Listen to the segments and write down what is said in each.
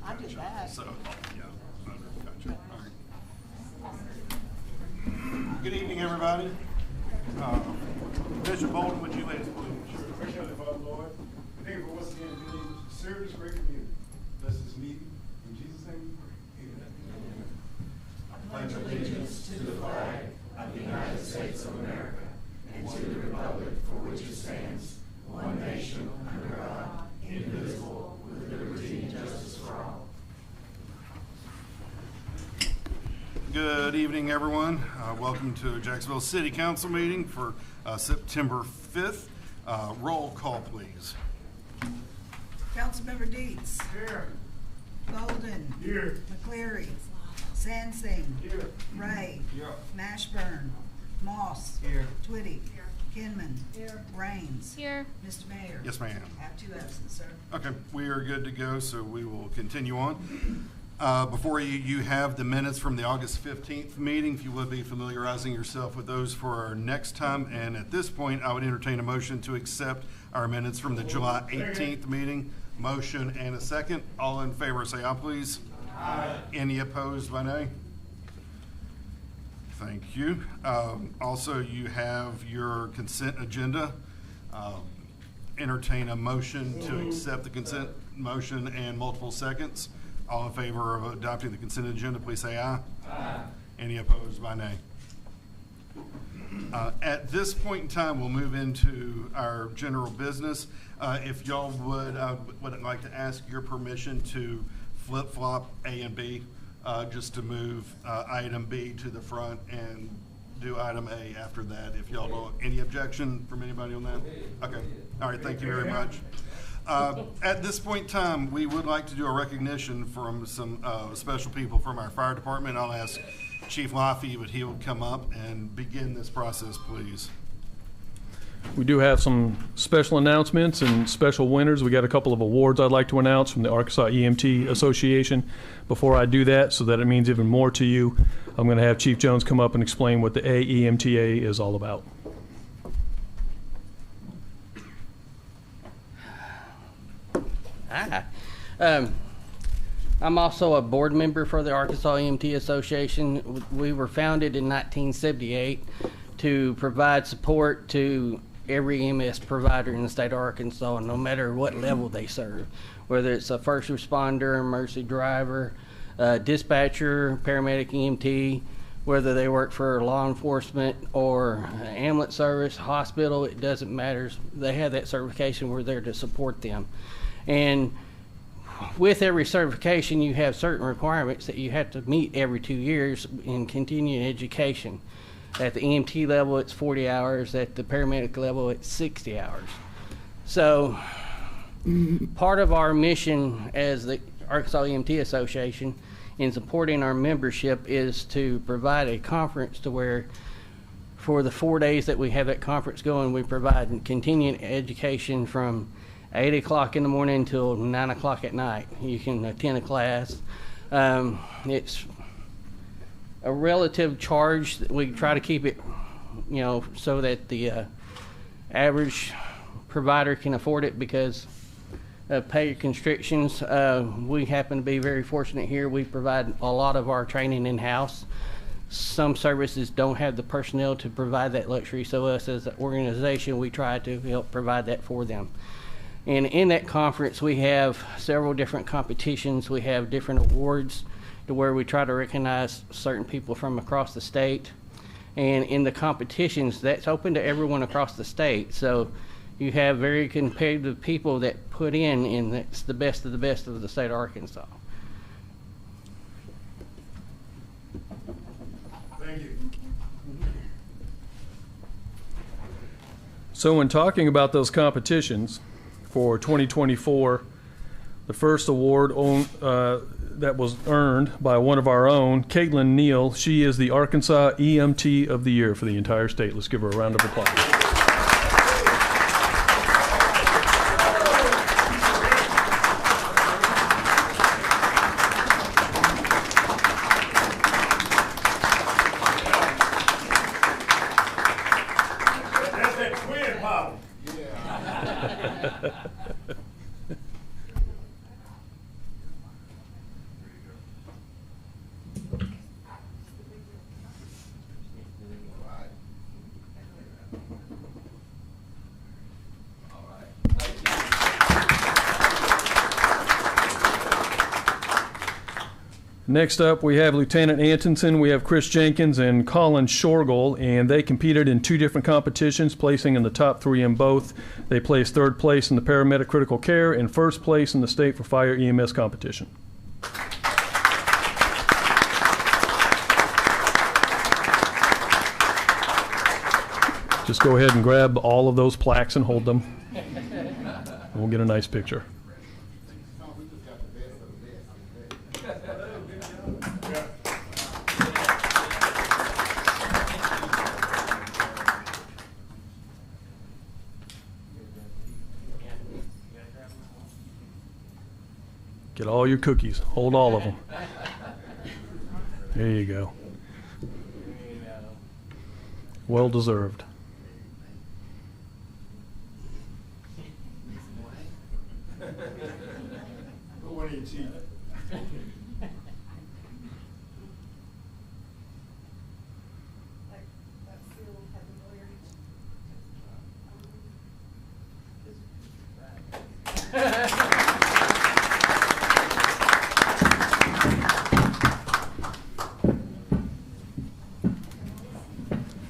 I did that. So, yeah, gotcha. All right. Good evening, everybody. Bishop Bolden, would you lead us, please? Sure. First, Heavenly Father, Lord, we thank you for once again being able to serve this great community. Bless this meeting. In Jesus' name we pray. Amen. I pledge allegiance to the flag of the United States of America and to the republic for which it stands, one nation, under God, indivisible, with liberty and justice for all. Good evening, everyone. Welcome to Jacksonville City Council meeting for September 5th. Roll call, please. Councilmember Dietz. Here. Bolden. Here. McCleary. Sansing. Here. Ray. Here. Mashburn. Moss. Here. Twitty. Kinman. Here. Raines. Here. Mr. Mayor. Yes, ma'am. Have 2 absent, sir. Okay, we are good to go, so we will continue on. Before you have the minutes from the August 15th meeting. If you would be familiarizing yourself with those for our next time. And at this point, I would entertain a motion to accept our minutes from the July 18th meeting. Motion and a second. All in favor, say aye, please. Aye. Any opposed by nay? Thank you. Also, you have your consent agenda. Entertain a motion to accept the consent motion and multiple seconds. All in favor of adopting the consent agenda, please say aye. Aye. Any opposed by nay? At this point in time, we'll move into our general business. If y'all would like to ask your permission to flip-flop A and B, just to move item B to the front and do item A after that. If y'all don't, any objection from anybody on that? Okay. All right. Thank you very much. At this point in time, we would like to do a recognition from some special people from our fire department. I'll ask Chief Laffey, but he will come up and begin this process, please. We do have some special announcements and special winners. We got a couple of awards I'd like to announce from the Arkansas EMT Association. Before I do that, so that it means even more to you, I'm going to have Chief Jones come up and explain what the AEMTA is all about. I'm also a board member for the Arkansas EMT Association. We were founded in 1978 to provide support to every EMS provider in the state of Arkansas, no matter what level they serve, whether it's a first responder, emergency driver, dispatcher, paramedic, EMT, whether they work for law enforcement or ambulance service, hospital, it doesn't matter. They have that certification. We're there to support them. And with every certification, you have certain requirements that you have to meet every 2 years in continuing education. At the EMT level, it's 40 hours. At the paramedic level, it's 60 hours. So part of our mission as the Arkansas EMT Association in supporting our membership is to provide a conference to where for the 4 days that we have that conference going, we provide continuing education from 8 o'clock in the morning until 9 o'clock at night. You can attend a class. It's a relative charge. We try to keep it, so that the average provider can afford it because of pay constrictions. We happen to be very fortunate here. We provide a lot of our training in-house. Some services don't have the personnel to provide that luxury, so us as an organization, we try to help provide that for them. And in that conference, we have several different competitions. We have different awards to where we try to recognize certain people from across the state. And in the competitions, that's open to everyone across the state. So you have very competitive people that put in, and that's the best of the state of Arkansas. Thank you. So when talking about those competitions for 2024, the first award that was earned by one of our own, Caitlin Neal. She is the Arkansas EMT of the Year for the entire state. Let's give her a round of applause. That's that twin pop. Next up, we have Lieutenant Antonson, we have Chris Jenkins, and Colin Shorgle, and they competed in 2 different competitions, placing in the top 3 in both. They placed 3rd place in the paramedic critical care and 1st place in the state for fire EMS competition. Just go ahead and grab all of those plaques and hold them. And we'll get a nice picture. Get all your cookies. Hold all of them. There you go. Well deserved. Put one in your cheek.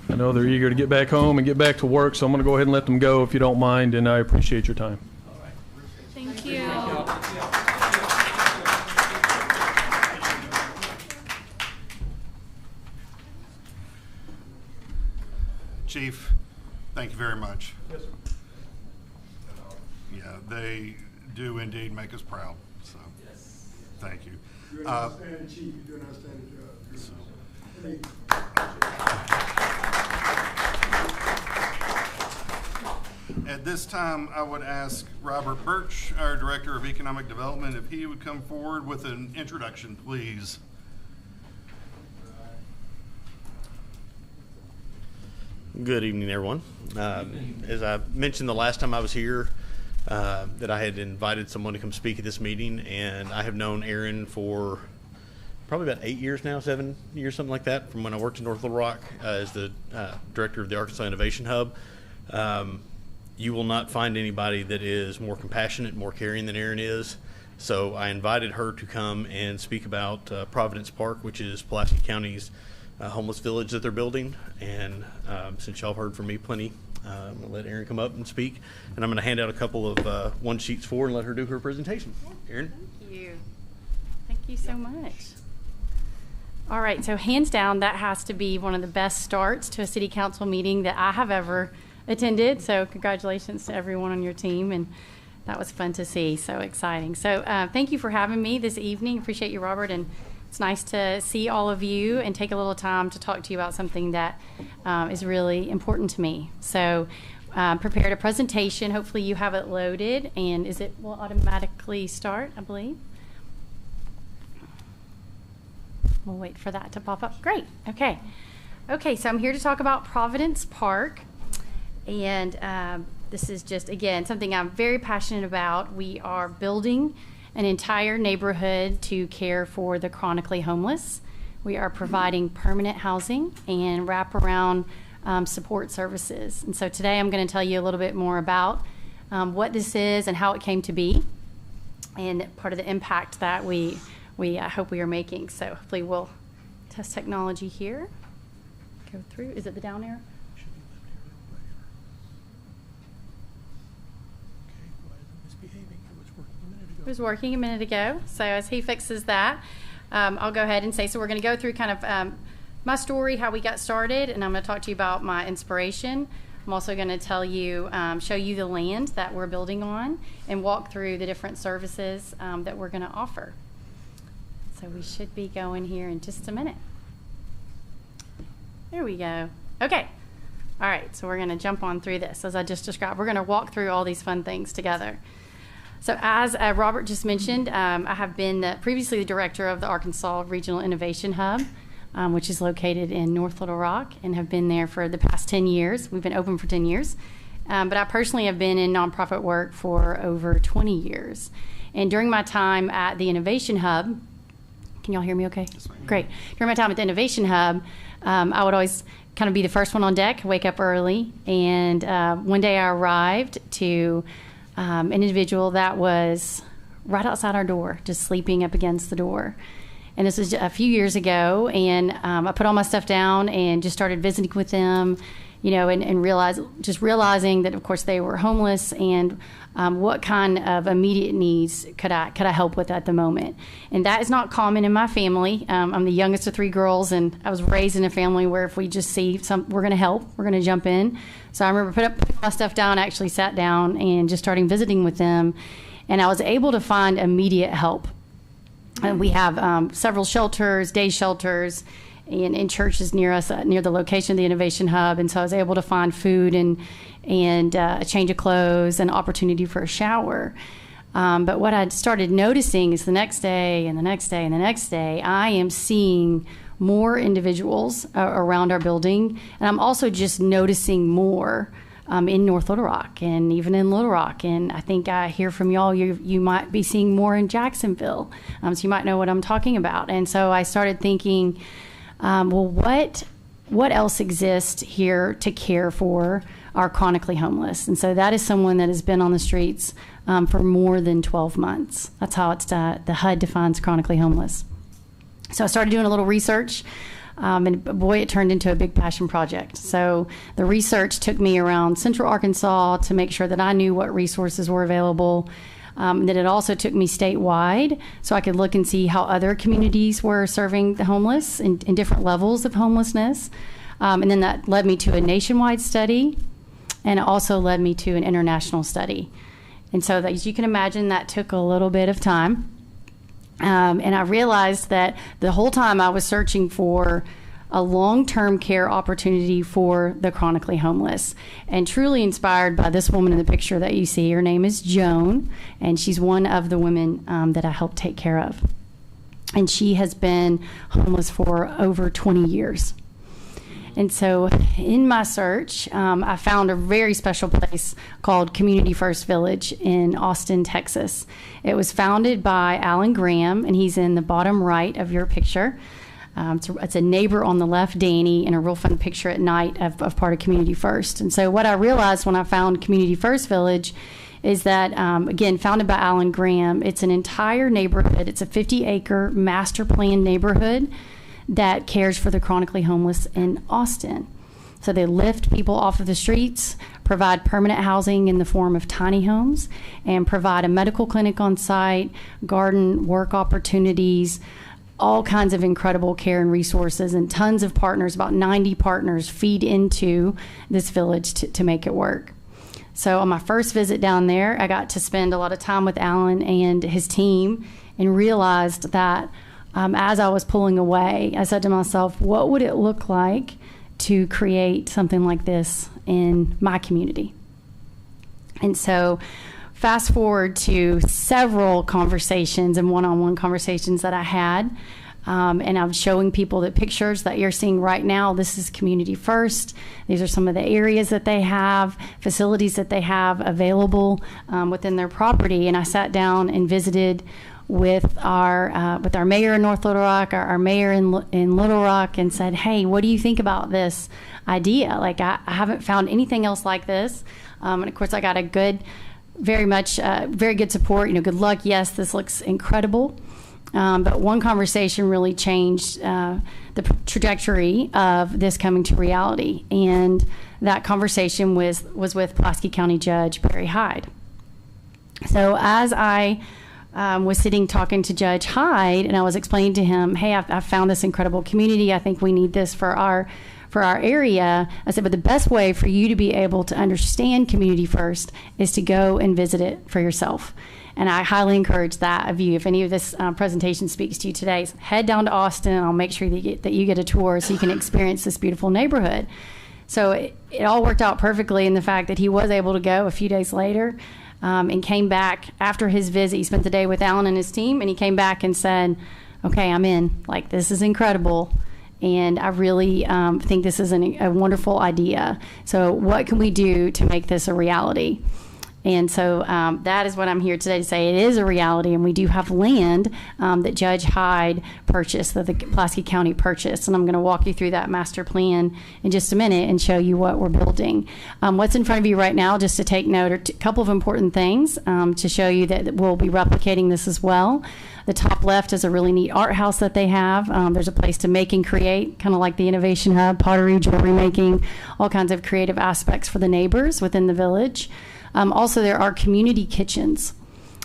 I know they're eager to get back home and get back to work, so I'm going to go ahead and let them go if you don't mind, and I appreciate your time. Thank you. Chief, thank you very much. Yes, sir. Yeah, they do indeed make us proud, so thank you. You're an outstanding chief. You do an outstanding job. At this time, I would ask Robert Birch, our Director of Economic Development, if he would come forward with an introduction, please. Good evening, everyone. As I mentioned the last time I was here, that I had invited someone to come speak at this meeting, and I have known Aaron for probably about 8 years now, 7 years, something like that, from when I worked in North Little Rock as the director of the Arkansas Innovation Hub. You will not find anybody that is more compassionate, more caring than Aaron is. So I invited her to come and speak about Providence Park, which is Pulaski County's homeless village that they're building. And since y'all have heard from me plenty, I'm going to let Erin come up and speak. And I'm going to hand out a couple of one sheets for her and let her do her presentation. Erin? Thank you. Thank you so much. All right, so hands down, that has to be one of the best starts to a city council meeting that I have ever attended. So congratulations to everyone on your team, and that was fun to see. So exciting. So thank you for having me this evening. Appreciate you, Robert, and it's nice to see all of you and take a little time to talk to you about something that is really important to me. So prepared a presentation. Hopefully you have it loaded, and will automatically start, I believe. We'll wait for that to pop up. Great. Okay. Okay, so I'm here to talk about Providence Park. And this is just, again, something I'm very passionate about. We are building an entire neighborhood to care for the chronically homeless. We are providing permanent housing and wraparound support services. And so today I'm going to tell you a little bit more about what this is and how it came to be, and part of the impact that we hope we are making. So hopefully we'll test technology here. Go through. Is it the down arrow? It was working a minute ago. So as he fixes that, I'll go ahead and say, so we're going to go through kind of my story, how we got started, and I'm going to talk to you about my inspiration. I'm also going to tell you, show you the land that we're building on, and walk through the different services that we're going to offer. So we should be going here in just a minute. There we go. Okay. All right, so we're going to jump on through this. As I just described, we're going to walk through all these fun things together. So as Robert just mentioned, I have been previously the director of the Arkansas Regional Innovation Hub, which is located in North Little Rock, and have been there for the past 10 years. We've been open for 10 years. But I personally have been in nonprofit work for over 20 years. And during my time at the Innovation Hub, can y'all hear me okay? Yes, great. During my time at the Innovation Hub, I would always kind of be the first one on deck, wake up early. And one day I arrived to an individual that was right outside our door, just sleeping up against the door. And this was a few years ago, and I put all my stuff down and just started visiting with them, and realizing that, of course, they were homeless, and what kind of immediate needs could I help with at the moment. And that is not common in my family. I'm the youngest of 3 girls, and I was raised in a family where if we just see we're going to help, we're going to jump in. So I remember putting my stuff down, actually sat down and just starting visiting with them, and I was able to find immediate help. And we have several shelters, day shelters, and churches near us, near the location of the Innovation Hub. And so I was able to find food and a change of clothes and opportunity for a shower. But what I started noticing is the next day and the next day and the next day, I am seeing more individuals around our building. And I'm also just noticing more in North Little Rock and even in Little Rock. And I think I hear from y'all, you might be seeing more in Jacksonville. So you might know what I'm talking about. And so I started thinking, well, what else exists here to care for our chronically homeless? And so that is someone that has been on the streets for more than 12 months. That's how the HUD defines chronically homeless. So I started doing a little research. And boy, it turned into a big passion project. So the research took me around Central Arkansas to make sure that I knew what resources were available. Then it also took me statewide so I could look and see how other communities were serving the homeless in different levels of homelessness. And then that led me to a nationwide study, and it also led me to an international study. And so as you can imagine, that took a little bit of time. And I realized that the whole time I was searching for a long-term care opportunity for the chronically homeless, and truly inspired by this woman in the picture that you see. Her name is Joan, and she's one of the women that I helped take care of. And she has been homeless for over 20 years. And so in my search, I found a very special place called Community First Village in Austin, Texas. It was founded by Alan Graham, and he's in the bottom right of your picture. It's a neighbor on the left, Danny, and a real fun picture at night of part of Community First. And so what I realized when I found Community First Village is that, again, founded by Alan Graham, it's an entire neighborhood. It's a 50-acre master plan neighborhood that cares for the chronically homeless in Austin. So they lift people off of the streets, provide permanent housing in the form of tiny homes, and provide a medical clinic on site, garden work opportunities, all kinds of incredible care and resources, and tons of partners. About 90 partners feed into this village to make it work. So on my first visit down there, I got to spend a lot of time with Alan and his team, and realized that as I was pulling away, I said to myself, what would it look like to create something like this in my community? And so fast forward to several conversations and one-on-one conversations that I had, and I'm showing people the pictures that you're seeing right now. This is Community First. These are some of the areas that they have, facilities that they have available within their property. And I sat down and visited with our mayor in North Little Rock, our mayor in Little Rock, and said, hey, what do you think about this idea? Like, I haven't found anything else like this. And of course, I got a very good support. Good luck. Yes, this looks incredible. But one conversation really changed the trajectory of this coming to reality. And that conversation was with Pulaski County Judge Barry Hyde. So as I was sitting talking to Judge Hyde, and I was explaining to him, hey, I've found this incredible community. I think we need this for our area. I said, but the best way for you to be able to understand Community First is to go and visit it for yourself. And I highly encourage that of you. If any of this presentation speaks to you today, head down to Austin, and I'll make sure that you get a tour so you can experience this beautiful neighborhood. So it all worked out perfectly in the fact that he was able to go a few days later, and came back after his visit. He spent the day with Alan and his team, and he came back and said, okay, I'm in. Like, this is incredible. And I really think this is a wonderful idea. So what can we do to make this a reality? And so that is what I'm here today to say. It is a reality, and we do have land that Judge Hyde purchased, that the Pulaski County purchased. And I'm going to walk you through that master plan in just a minute and show you what we're building. What's in front of you right now, just to take note, are a couple of important things to show you that we'll be replicating this as well. The top left is a really neat art house that they have. There's a place to make and create, kind of like the Innovation Hub, pottery, jewelry making, all kinds of creative aspects for the neighbors within the village. Also, there are community kitchens.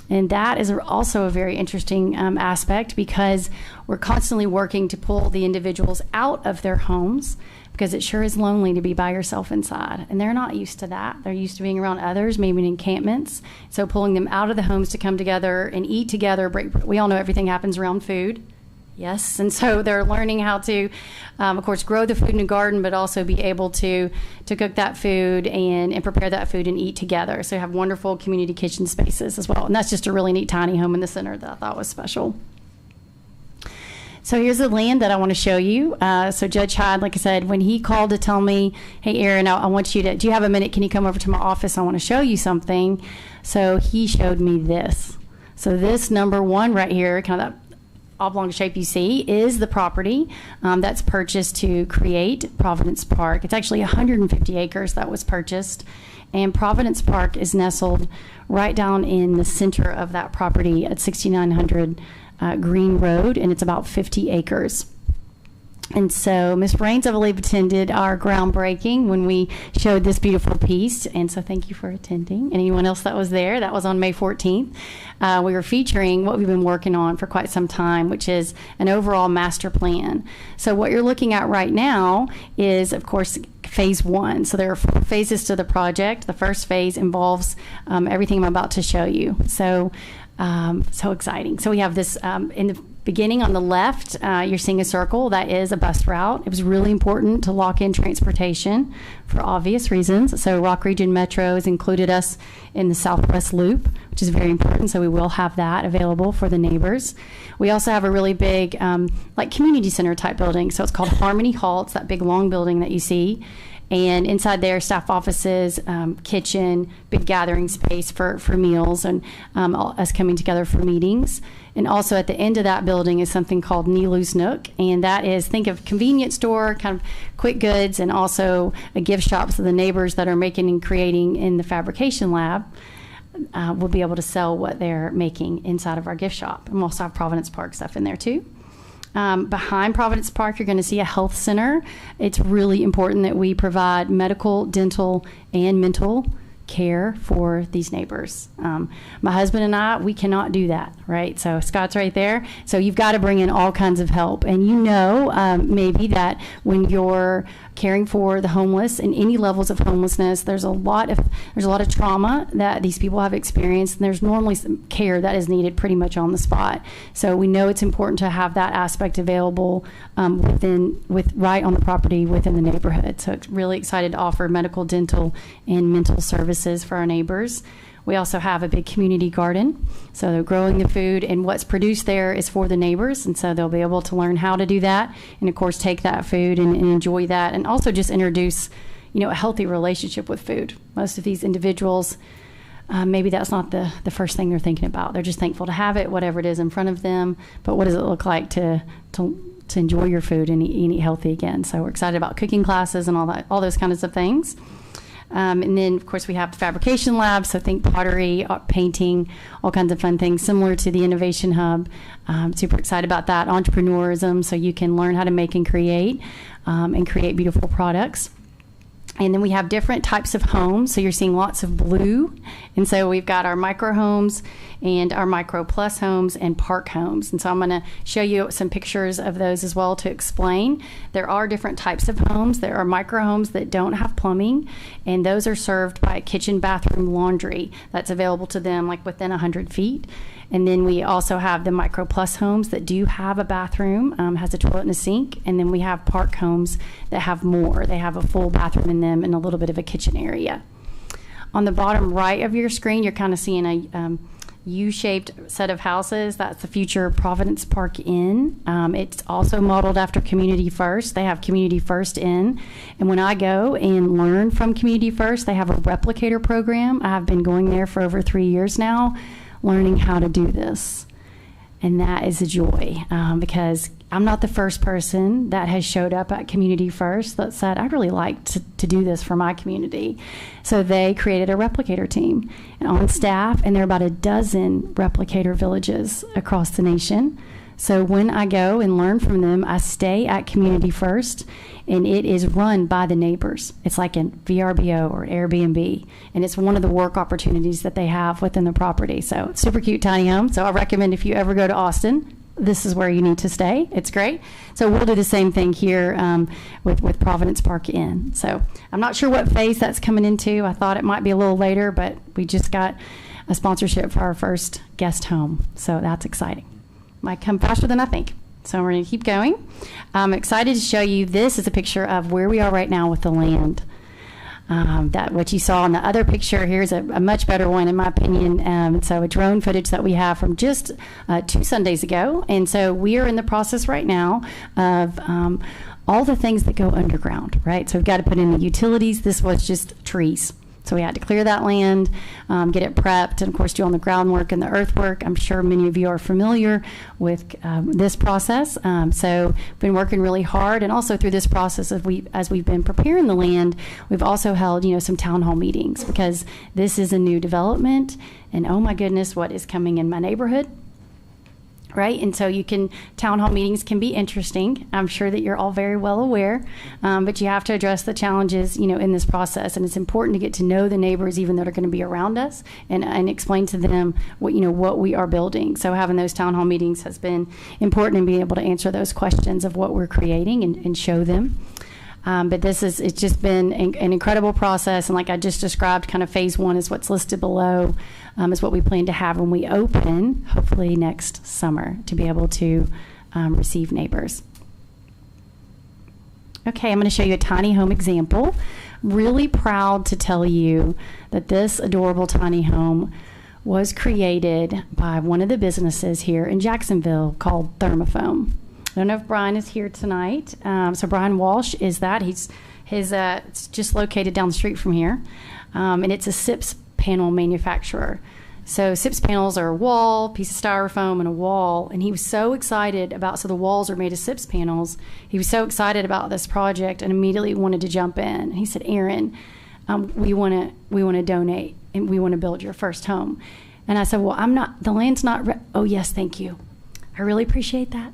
And that is also a very interesting aspect, because we're constantly working to pull the individuals out of their homes, because it sure is lonely to be by yourself inside. And they're not used to that. They're used to being around others, maybe in encampments. So pulling them out of the homes to come together and eat together. We all know everything happens around food. Yes, and so they're learning how to, of course, grow the food in the garden, but also be able to cook that food and prepare that food and eat together. So have wonderful community kitchen spaces as well. And that's just a really neat tiny home in the center that I thought was special. So here's the land that I want to show you. So Judge Hyde, like I said, when he called to tell me, hey, Erin, I want you to, do you have a minute? Can you come over to my office? I want to show you something. So he showed me this. So this number one right here, kind of that oblong shape you see, is the property that's purchased to create Providence Park. It's actually 150 acres that was purchased, and Providence Park is nestled right down in the center of that property at 6900 Green Road, and it's about 50 acres. And so Ms. Raines, I believe, attended our groundbreaking when we showed this beautiful piece. And so thank you for attending. Anyone else that was there? That was on May 14th. We were featuring what we've been working on for quite some time, which is an overall master plan. So what you're looking at right now is, of course, phase one. So there are 4 phases to the project. The first phase involves everything I'm about to show you. So exciting. So we have this in the beginning on the left, you're seeing a circle. That is a bus route. It was really important to lock in transportation for obvious reasons. So Rock Region Metro has included us in the Southwest Loop, which is very important. So we will have that available for the neighbors. We also have a really big like community center type building. So it's called Harmony Hall. It's that big long building that you see. And inside there, staff offices, kitchen, big gathering space for meals, and us coming together for meetings. And also at the end of that building is something called Nilu's Nook. And that is, think of convenience store, kind of quick goods, and also a gift shop, so the neighbors that are making and creating in the fabrication lab will be able to sell what they're making inside of our gift shop. And we'll also have Providence Park stuff in there too. Behind Providence Park, you're going to see a health center. It's really important that we provide medical, dental, and mental care for these neighbors. My husband and I, we cannot do that, right? So Scott's right there. So you've got to bring in all kinds of help. And you know maybe that when you're caring for the homeless and any levels of homelessness, there's a lot of trauma that these people have experienced, and there's normally some care that is needed pretty much on the spot. So we know it's important to have that aspect available right on the property within the neighborhood. So it's really excited to offer medical, dental, and mental services for our neighbors. We also have a big community garden. So they're growing the food, and what's produced there is for the neighbors. And so they'll be able to learn how to do that, and of course take that food and enjoy that, and also just introduce, a healthy relationship with food. Most of these individuals, maybe that's not the first thing they're thinking about. They're just thankful to have it, whatever it is in front of them. But what does it look like to enjoy your food and eat healthy again? So we're excited about cooking classes and all those kinds of things. And then, of course, we have the fabrication lab, so think pottery, painting, all kinds of fun things, similar to the Innovation Hub. Super excited about that. Entrepreneurism, so you can learn how to make and create beautiful products. And then we have different types of homes. So you're seeing lots of blue. And so we've got our micro homes and our micro plus homes and park homes. And so I'm going to show you some pictures of those as well to explain. There are different types of homes. There are micro homes that don't have plumbing, and those are served by a kitchen, bathroom, laundry that's available to them like within 100 feet. And then we also have the micro plus homes that do have a bathroom, has a toilet and a sink. And then we have park homes that have more. They have a full bathroom in them and a little bit of a kitchen area. On the bottom right of your screen, you're kind of seeing U-shaped set of houses. That's the future Providence Park Inn. It's also modeled after Community First. They have Community First Inn. And when I go and learn from Community First, they have a replicator program. I have been going there for over 3 years now, learning how to do this. And that is a joy, because I'm not the first person that has showed up at Community First that said, I'd really like to do this for my community. So they created a replicator team on staff, and there are about a dozen replicator villages across the nation. So when I go and learn from them, I stay at Community First, and it is run by the neighbors. It's like a VRBO or Airbnb, and it's one of the work opportunities that they have within the property. So it's super cute tiny home. So I recommend if you ever go to Austin, this is where you need to stay. It's great. So we'll do the same thing here with Providence Park Inn. So I'm not sure what phase that's coming into. I thought it might be a little later, but we just got a sponsorship for our first guest home. So that's exciting. Might come faster than I think. So we're going to keep going. I'm excited to show you, this is a picture of where we are right now with the land. That what you saw in the other picture, here's a much better one in my opinion. So a drone footage that we have from just 2 Sundays ago. And so we are in the process right now of all the things that go underground, right? So we've got to put in the utilities. This was just trees. So we had to clear that land, get it prepped, and of course do all the groundwork and the earthwork. I'm sure many of you are familiar with this process. So been working really hard, and also through this process, as we've been preparing the land, we've also held some town hall meetings, because this is a new development, and oh my goodness, what is coming in my neighborhood. Right, and so town hall meetings can be interesting. I'm sure that you're all very well aware, but you have to address the challenges, in this process. And it's important to get to know the neighbors, even that are going to be around us, and explain to them what we are building. So having those town hall meetings has been important, in being able to answer those questions of what we're creating and show them. But it's just been an incredible process. And like I just described, kind of phase 1 is what's listed below, is what we plan to have when we open, hopefully next summer, to be able to receive neighbors. Okay, I'm going to show you a tiny home example. Really proud to tell you that this adorable tiny home was created by one of the businesses here in Jacksonville called Thermofoam. I don't know if Brian is here tonight. So Brian Walsh is that. It's just located down the street from here. And it's a SIPS panel manufacturer. So SIPS panels are a wall, piece of styrofoam, and a wall. And he was so excited so the walls are made of SIPS panels. He was so excited about this project and immediately wanted to jump in. And he said, Aaron, we want to donate, and we want to build your first home. And I said, well, the land's not, oh yes, thank you. I really appreciate that.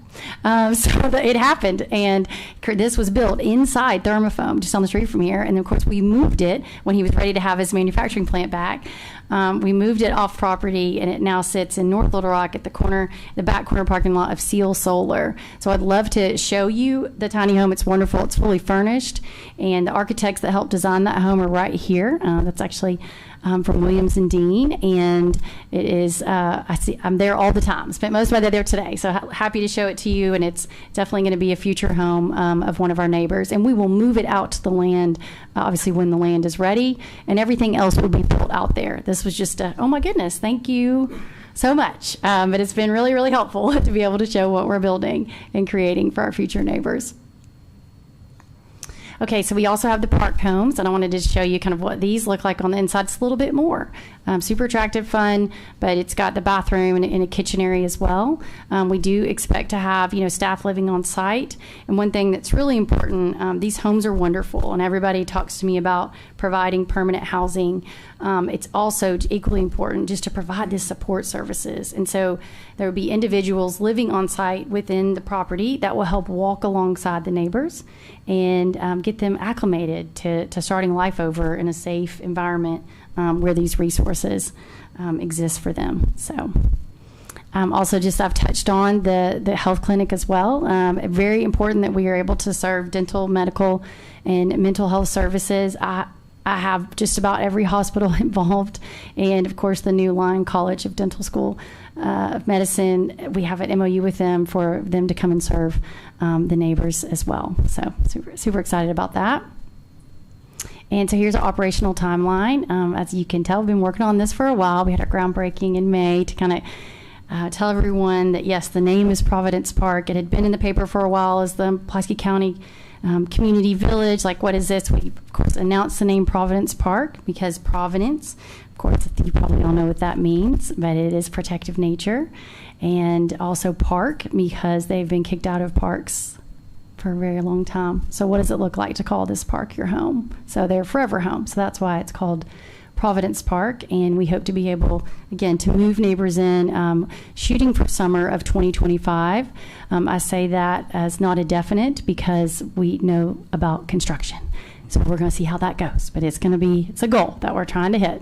So it happened, and this was built inside Thermofoam, just on the street from here. And of course, we moved it when he was ready to have his manufacturing plant back. We moved it off property, and it now sits in North Little Rock at the back corner parking lot of Seal Solar. So I'd love to show you the tiny home. It's wonderful. It's fully furnished, and the architects that helped design that home are right here. That's actually from Williams and Dean, and it is, I'm there all the time. Spent most of my day there today, so happy to show it to you, and it's definitely going to be a future home of one of our neighbors, and we will move it out to the land, obviously when the land is ready, and everything else will be built out there. This was just oh my goodness, thank you so much, but it's been really, really helpful to be able to show what we're building and creating for our future neighbors. Okay, so we also have the park homes, and I wanted to show you kind of what these look like on the inside. It's a little bit more. Super attractive, fun, but it's got the bathroom and a kitchen area as well. We do expect to have, staff living on site. And one thing that's really important, these homes are wonderful, and everybody talks to me about providing permanent housing. It's also equally important just to provide this support services. And so there will be individuals living on site within the property that will help walk alongside the neighbors and get them acclimated to starting life over in a safe environment where these resources exist for them. So also I've touched on the health clinic as well. Very important that we are able to serve dental, medical, and mental health services. I have just about every hospital involved, and of course the new Lyon College of Dental School of Medicine. We have an MOU with them for them to come and serve the neighbors as well. So super excited about that. And so here's our operational timeline. As you can tell, we've been working on this for a while. We had our groundbreaking in May to kind of tell everyone that, yes, the name is Providence Park. It had been in the paper for a while as the Pulaski County Community Village. Like, what is this? We, of course, announced the name Providence Park because Providence, of course, you probably all know what that means, but it is protective nature. And also park because they've been kicked out of parks for a very long time. So what does it look like to call this park your home? So they're forever home. So that's why it's called Providence Park. And we hope to be able, again, to move neighbors in, shooting for summer of 2025. I say that as not a definite because we know about construction. So we're going to see how that goes. But it's a goal that we're trying to hit.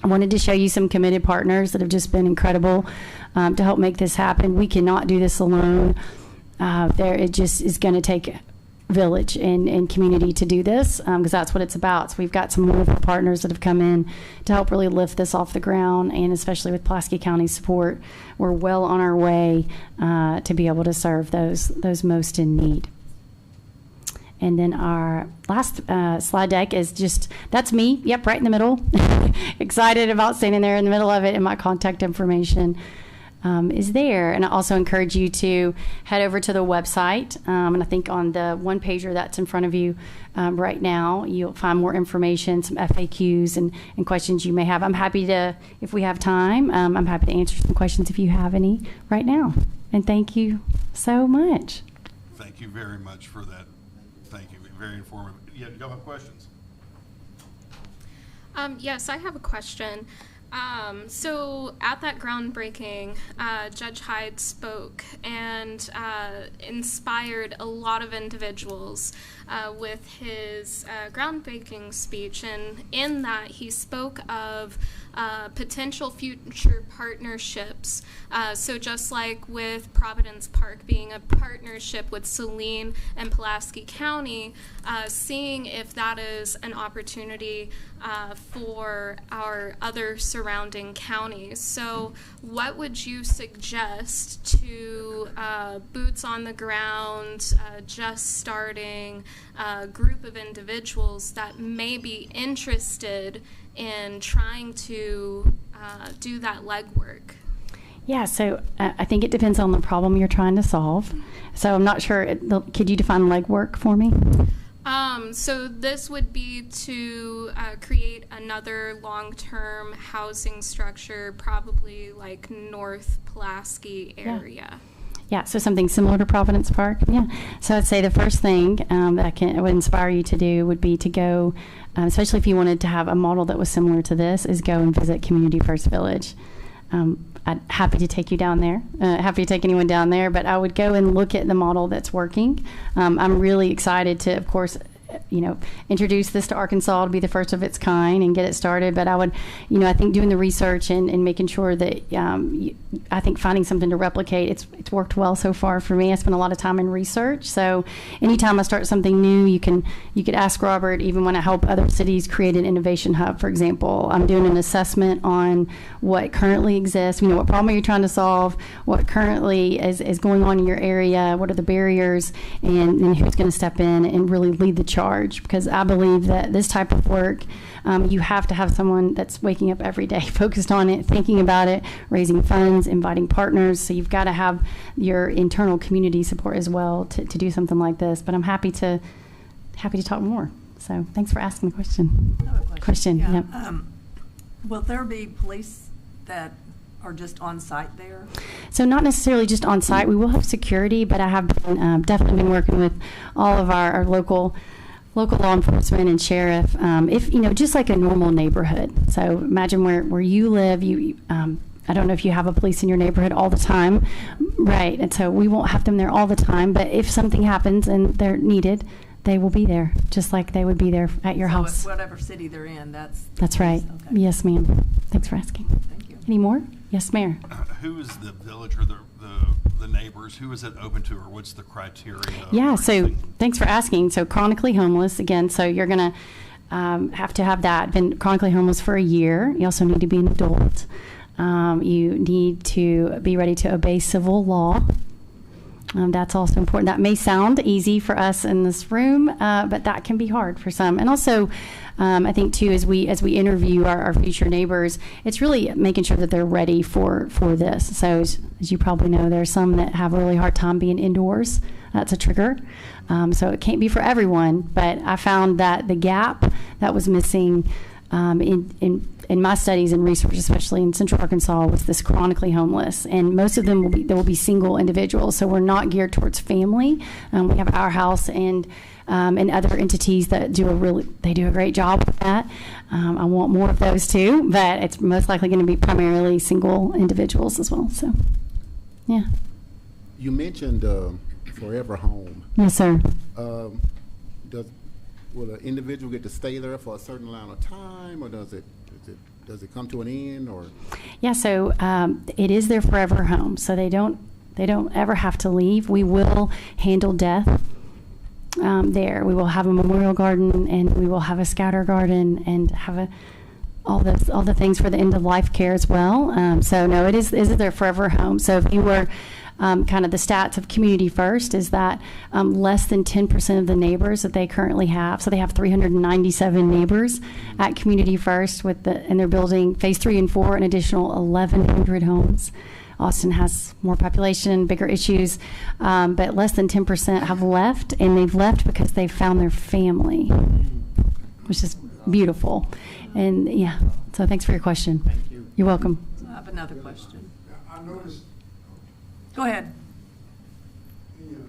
I wanted to show you some committed partners that have just been incredible to help make this happen. We cannot do this alone. It just is going to take village and community to do this because that's what it's about. So we've got some wonderful partners that have come in to help really lift this off the ground, and especially with Pulaski County support, we're well on our way to be able to serve those most in need. And then our last slide deck is just, that's me, yep, right in the middle. Excited about standing there in the middle of it, and my contact information is there. And I also encourage you to head over to the website. And I think on the one pager that's in front of you right now, you'll find more information, some FAQs and questions you may have. I'm happy to, if we have time, I'm happy to answer some questions if you have any right now. And thank you so much. Thank you very much for that. Thank you. Very informative. Yeah, do y'all have questions? Yes, I have a question. So at that groundbreaking, Judge Hyde spoke and inspired a lot of individuals with his groundbreaking speech. And in that, he spoke of potential future partnerships. So just like with Providence Park being a partnership with Saline and Pulaski County, seeing if that is an opportunity for our other surrounding counties. So what would you suggest to boots on the ground, just starting group of individuals that may be interested in trying to do that legwork? Yeah, so I think it depends on the problem you're trying to solve. So I'm not sure, could you define legwork for me? So this would be to create another long-term housing structure, probably like North Pulaski area. Yeah, so something similar to Providence Park. Yeah. So I'd say the first thing that I would inspire you to do would be to go, especially if you wanted to have a model that was similar to this, is go and visit Community First Village. I'm happy to take you down there, happy to take anyone down there, but I would go and look at the model that's working. I'm really excited to, of course, introduce this to Arkansas to be the first of its kind and get it started. But I would, I think doing the research and making sure that I think finding something to replicate, it's worked well so far for me. I spend a lot of time in research. So anytime I start something new, you could ask Robert, even when I help other cities create an innovation hub, for example. I'm doing an assessment on what currently exists, what problem are you trying to solve, what currently is going on in your area, what are the barriers, and who's going to step in and really lead the charge, because I believe that this type of work, you have to have someone that's waking up every day focused on it, thinking about it, raising funds, inviting partners. So you've got to have your internal community support as well to do something like this. But I'm happy to talk more. So thanks for asking the question. I have a question. Yeah. Yep. Will there be police that are just on site there? So not necessarily just on site. We will have security, but I have been, definitely been working with all of our local law enforcement and sheriff, if just like a normal neighborhood. So imagine where you live. I don't know if you have a police in your neighborhood all the time, right? And so we won't have them there all the time. But if something happens and they're needed, they will be there, just like they would be there at your house. So whatever city they're in, that's right. Okay. Yes, ma'am. Thanks for asking. Thank you. Any more? Yes, Mayor. Who is the village or the neighbors? Who is it open to, or what's the criteria? Yeah, so thanks for asking. So chronically homeless, again, so you're going to have to have that. Been chronically homeless for a year. You also need to be an adult. You need to be ready to obey civil law. That's also important. That may sound easy for us in this room, but that can be hard for some. And also, I think too, as we interview our future neighbors, it's really making sure that they're ready for this. So as you probably know, there are some that have a really hard time being indoors. That's a trigger. So it can't be for everyone. But I found that the gap that was missing in my studies and research, especially in Central Arkansas, was this chronically homeless, and most of them will be single individuals. So we're not geared towards family. We have Our House and other entities that do a great job with that. I want more of those too, but it's most likely going to be primarily single individuals as well. So, yeah. You mentioned Forever Home. Yes, sir. Will an individual get to stay there for a certain amount of time, or does it come to an end, or? Yeah, so it is their forever home, so they don't ever have to leave. We will handle death there. We will have a memorial garden, and we will have a scatter garden, and have all the things for the end of life care as well. So no, it is their forever home. So if you were kind of the stats of Community First is that less than 10% of the neighbors that they currently have, so they have 397 neighbors at Community First and they're building phase 3 and 4 an additional 1,100 homes. Austin has more population, bigger issues, but less than 10% have left, and they've left because they've found their family, which is beautiful. And yeah, so thanks for your question. Thank you. You're welcome. I have another question. I noticed Go ahead. in your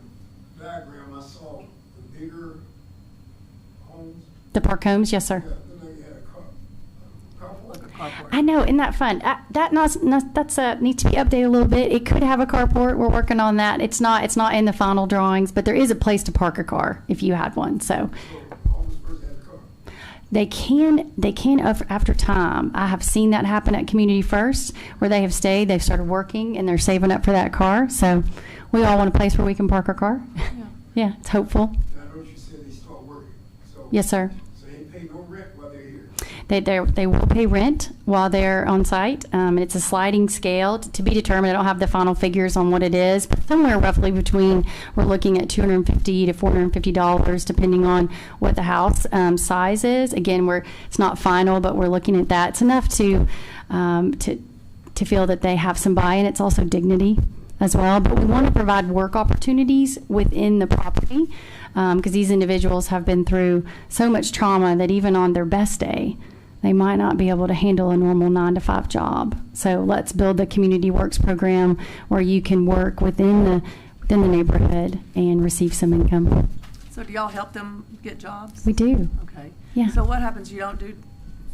diagram, I saw the bigger homes. The Park Homes, yes, sir. Yeah, looked like you had a carport. Like a carport. I know, isn't that fun? That's needs to be updated a little bit. It could have a carport. We're working on that. It's not in the final drawings, but there is a place to park a car if you had one. So So, homeless person had a car. they can after time. I have seen that happen at Community First, where they have stayed, they've started working, and they're saving up for that car. So we all want a place where we can park our car. Yeah, it's hopeful. And I know you said they start working. So, Yes, sir. So they ain't pay no rent while they're here. They will pay rent while they're on site. It's a sliding scale to be determined. I don't have the final figures on what it is, but somewhere roughly between, we're looking at $250 to $450, depending on what the house size is. Again, it's not final, but we're looking at that. It's enough to feel that they have some buy-in. It's also dignity as well. But we want to provide work opportunities within the property, because these individuals have been through so much trauma that even on their best day, they might not be able to handle a normal 9-to-5 job. So let's build the Community Works program where you can work within the neighborhood and receive some income. So do y'all help them get jobs? We do. Okay. Yeah. So what happens? You don't do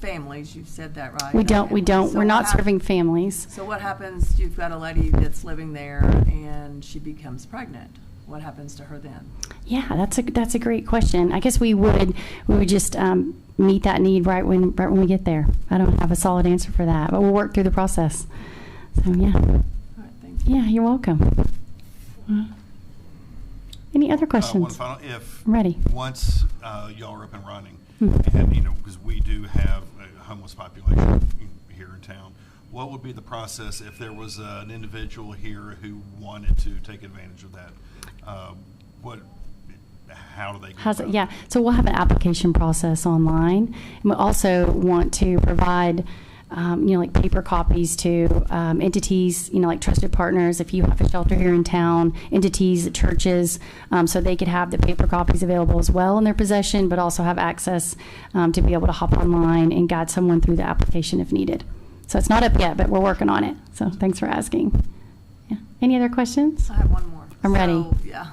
families. You've said that, right? We don't. So We're not what serving families. So what happens? You've got a lady that's living there and she becomes pregnant. What happens to her then? Yeah, that's a great question. I guess we would just meet that need right when we get there. I don't have a solid answer for that, but we'll work through the process. So yeah. All right, thank you. Yeah, you're welcome. Any other questions? One final, if Ready. once y'all are up and running, Hmm. and because we do have a homeless population here in town, what would be the process if there was an individual here who wanted to take advantage of that? How do they go about it? Yeah, so we'll have an application process online. And we also want to provide, like paper copies to entities, like trusted partners. If you have a shelter here in town, entities, churches, so they could have the paper copies available as well in their possession, but also have access to be able to hop online and guide someone through the application if needed. So it's not up yet, but we're working on it. So thanks for asking. Yeah. Any other questions? I have one more. I'm ready. So, yeah,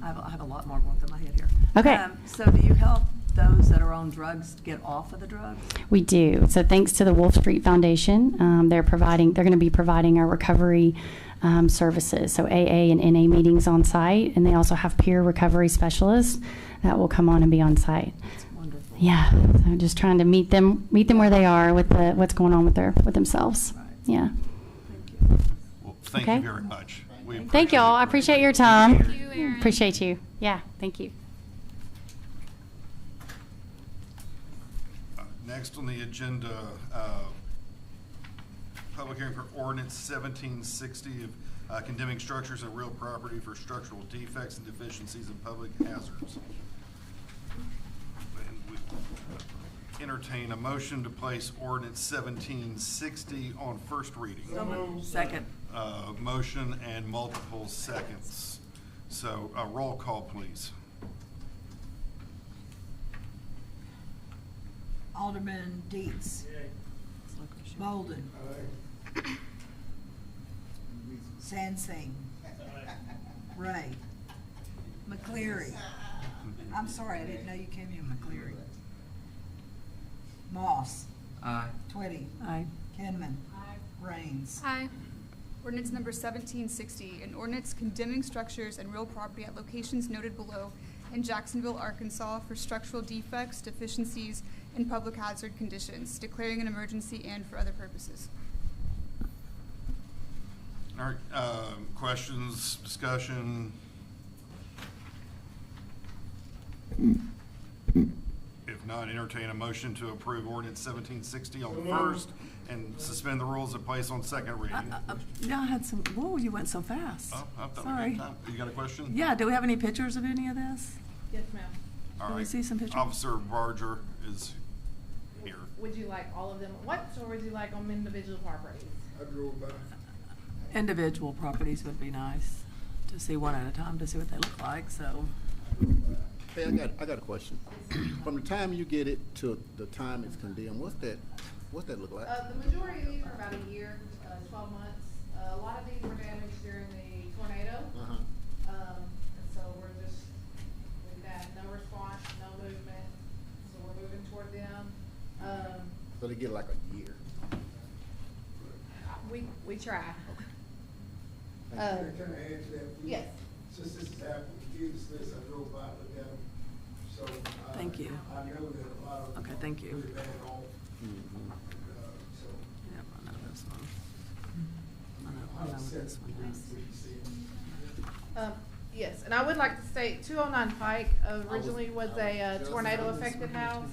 I have a lot more going through my head here. Okay. So do you help those that are on drugs get off of the drugs? We do. So thanks to the Wolf Street Foundation, they're going to be providing our recovery services. So AA and NA meetings on site, and they also have peer recovery specialists that will come on and be on site. That's wonderful. Yeah. So just trying to meet them where they are with what's going on with themselves. Right. Yeah. Thank you. Well, thank Okay. you very much. We Thank you all. I appreciate your time. Thank you, Erin. Appreciate you. Yeah. Thank you. Next on the agenda, public hearing for ordinance 1760 of condemning structures and real property for structural defects and deficiencies and public hazards. And we entertain a motion to place ordinance 1760 on first reading. Second. Motion and multiple seconds. So roll call, please. Alderman Dietz. Bolden. Sansing. Ray. McCleary. I'm sorry, I didn't know you came in, McCleary. Moss. Aye. Twitty. Aye. Kinman. Raines. Aye. Ordinance number 1760, an ordinance condemning structures and real property at locations noted below in Jacksonville, Arkansas for structural defects, deficiencies, and public hazard conditions, declaring an emergency and for other purposes. All right, questions, discussion? If not, entertain a motion to approve ordinance 1760 on first and suspend the rules and place on second reading. Yeah, I had some, whoa, you went so fast. Oh, I thought we Sorry. had time. You got a question? Yeah, do we have any pictures of any of this? Yes, ma'am. All Can we right. see some pictures? Officer Barger is here. Would you like all of them at once, or would you like on individual properties? I drove by. Individual properties would be nice to see one at a time to see what they look like, so. Hey, I got a question. From the time you get it to the time it's condemned, what's that look like? The majority of these are about a year, 12 months. A lot of these were damaged during the tornado. And so we've had no response, no movement, so we're moving toward them. So they get like a year. We try. Can I add to that, please? Yes. Since this is after the kids list, I drove by, looked at them, so. Thank you. I know that a lot of them. Okay, thank you. Really bad off. So. Yep, I know this one. I know this one. Yes, and I would like to state 209 Pike originally was a tornado affected house.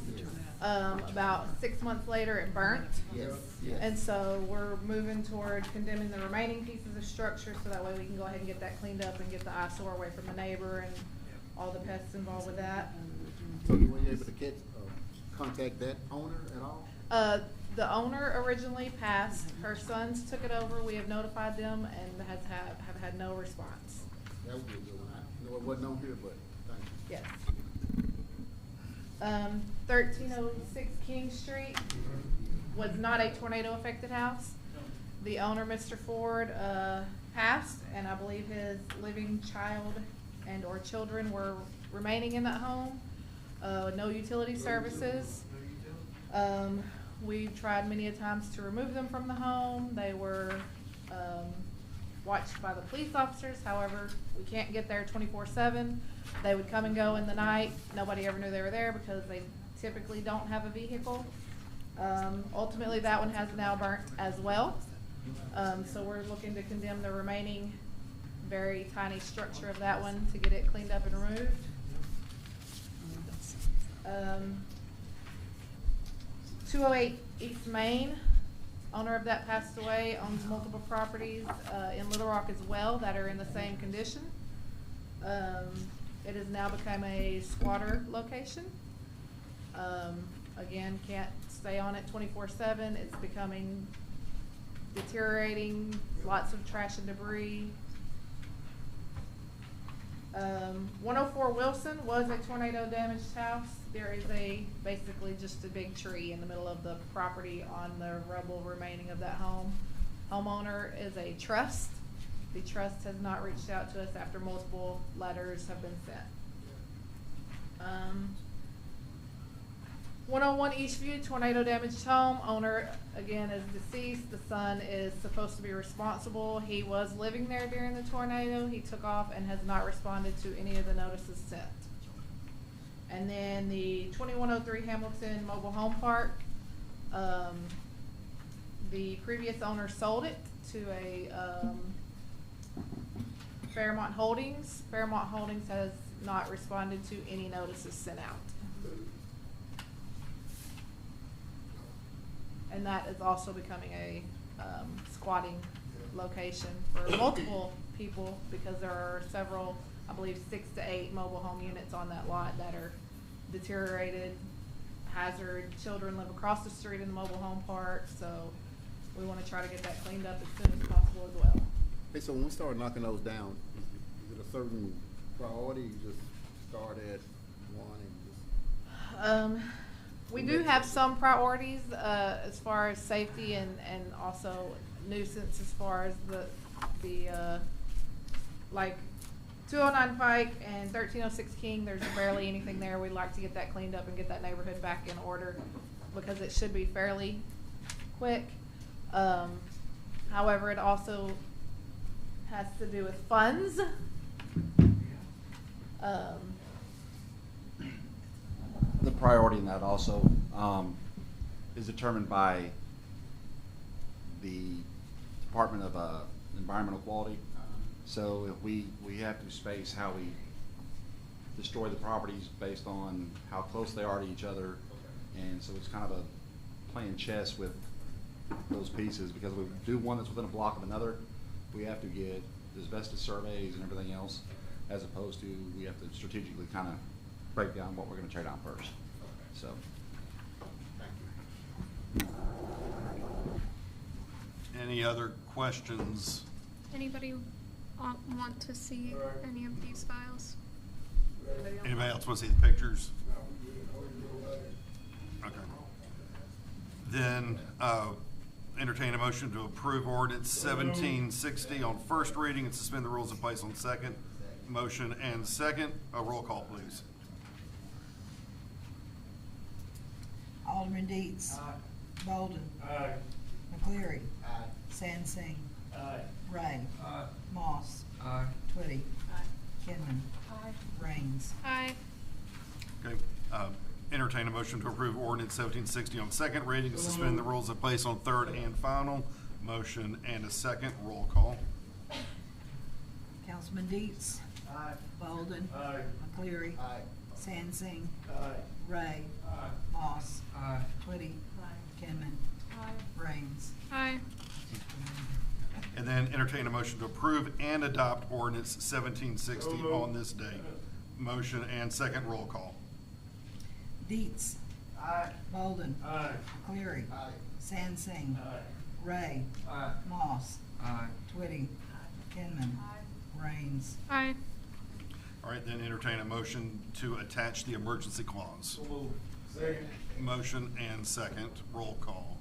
About 6 months later it burnt. Yes. And so we're moving toward condemning the remaining pieces of structure so that way we can go ahead and get that cleaned up and get the eyesore away from the neighbor and all the pests involved with that. So you weren't able to contact that owner at all? The owner originally passed. Her sons took it over. We have notified them and have had no response. That would be a good one. I know it wasn't on here, but thank you. Yes. 1306 King Street was not a tornado affected house. The owner, Mr. Ford, passed, and I believe his living child and or children were remaining in that home. No utility services. We've tried many a times to remove them from the home. They were watched by the police officers. However, we can't get there 24/7. They would come and go in the night. Nobody ever knew they were there because they typically don't have a vehicle. Ultimately, that one has now burnt as well. So we're looking to condemn the remaining very tiny structure of that one to get it cleaned up and removed. 208 East Main, owner of that passed away, owns multiple properties in Little Rock as well that are in the same condition. It has now become a squatter location. Again, can't stay on it 24/7. It's becoming deteriorating, lots of trash and debris. 104 Wilson was a tornado damaged house. There is basically just a big tree in the middle of the property on the rubble remaining of that home. Homeowner is a trust. The trust has not reached out to us after multiple letters have been sent. 101 Eastview, tornado damaged home. Owner, again, is deceased. The son is supposed to be responsible. He was living there during the tornado. He took off and has not responded to any of the notices sent. And then the 2103 Hamilton Mobile Home Park. The previous owner sold it to a Fairmont Holdings. Fairmont Holdings has not responded to any notices sent out. And that is also becoming a squatting location for multiple people, because there are several, I believe 6 to 8 mobile home units on that lot that are deteriorated, hazard. Children live across the street in the mobile home park, so we want to try to get that cleaned up as soon as possible as well. Hey, so when we start knocking those down, is it a certain priority? You just start at one and just? We do have some priorities as far as safety and also nuisance as far as the like 209 Pike and 1306 King. There's barely anything there. We'd like to get that cleaned up and get that neighborhood back in order because it should be fairly quick. However, it also has to do with funds. The priority in that also is determined by the Department of Environmental Quality. So if we have to space how we destroy the properties based on how close they are to each other, and so it's kind of a playing chess with those pieces, because if we do one that's within a block of another, we have to get asbestos surveys and everything else, as opposed to we have to strategically kind of break down what we're going to tear down first. So. Any other questions? Anybody want to see any of these files? Anybody else want to see the pictures? Okay. Then entertain a motion to approve ordinance 1760 on first reading and suspend the rules in place on second. Motion and second. A roll call, please. Alderman Deeds. Bolden. McCleary. Sansing. Ray. Moss. Twitty. Kinman. Raines. Aye. Okay. Entertain a motion to approve ordinance 1760 on second reading and suspend the rules in place on third and final. Motion and a second. Roll call. Councilman Deeds. Bolden. McCleary. Sansing. Ray. Moss. Twitty. Kinman. Raines. Aye. And then entertain a motion to approve and adopt ordinance 1760 on this date. Motion and second. Roll call. Deeds. Bolden. McCleary. Sansing. Ray. Moss. Twitty. Kinman. Raines. Aye. All right, then entertain a motion to attach the emergency clause. Second. Motion and second. Roll call.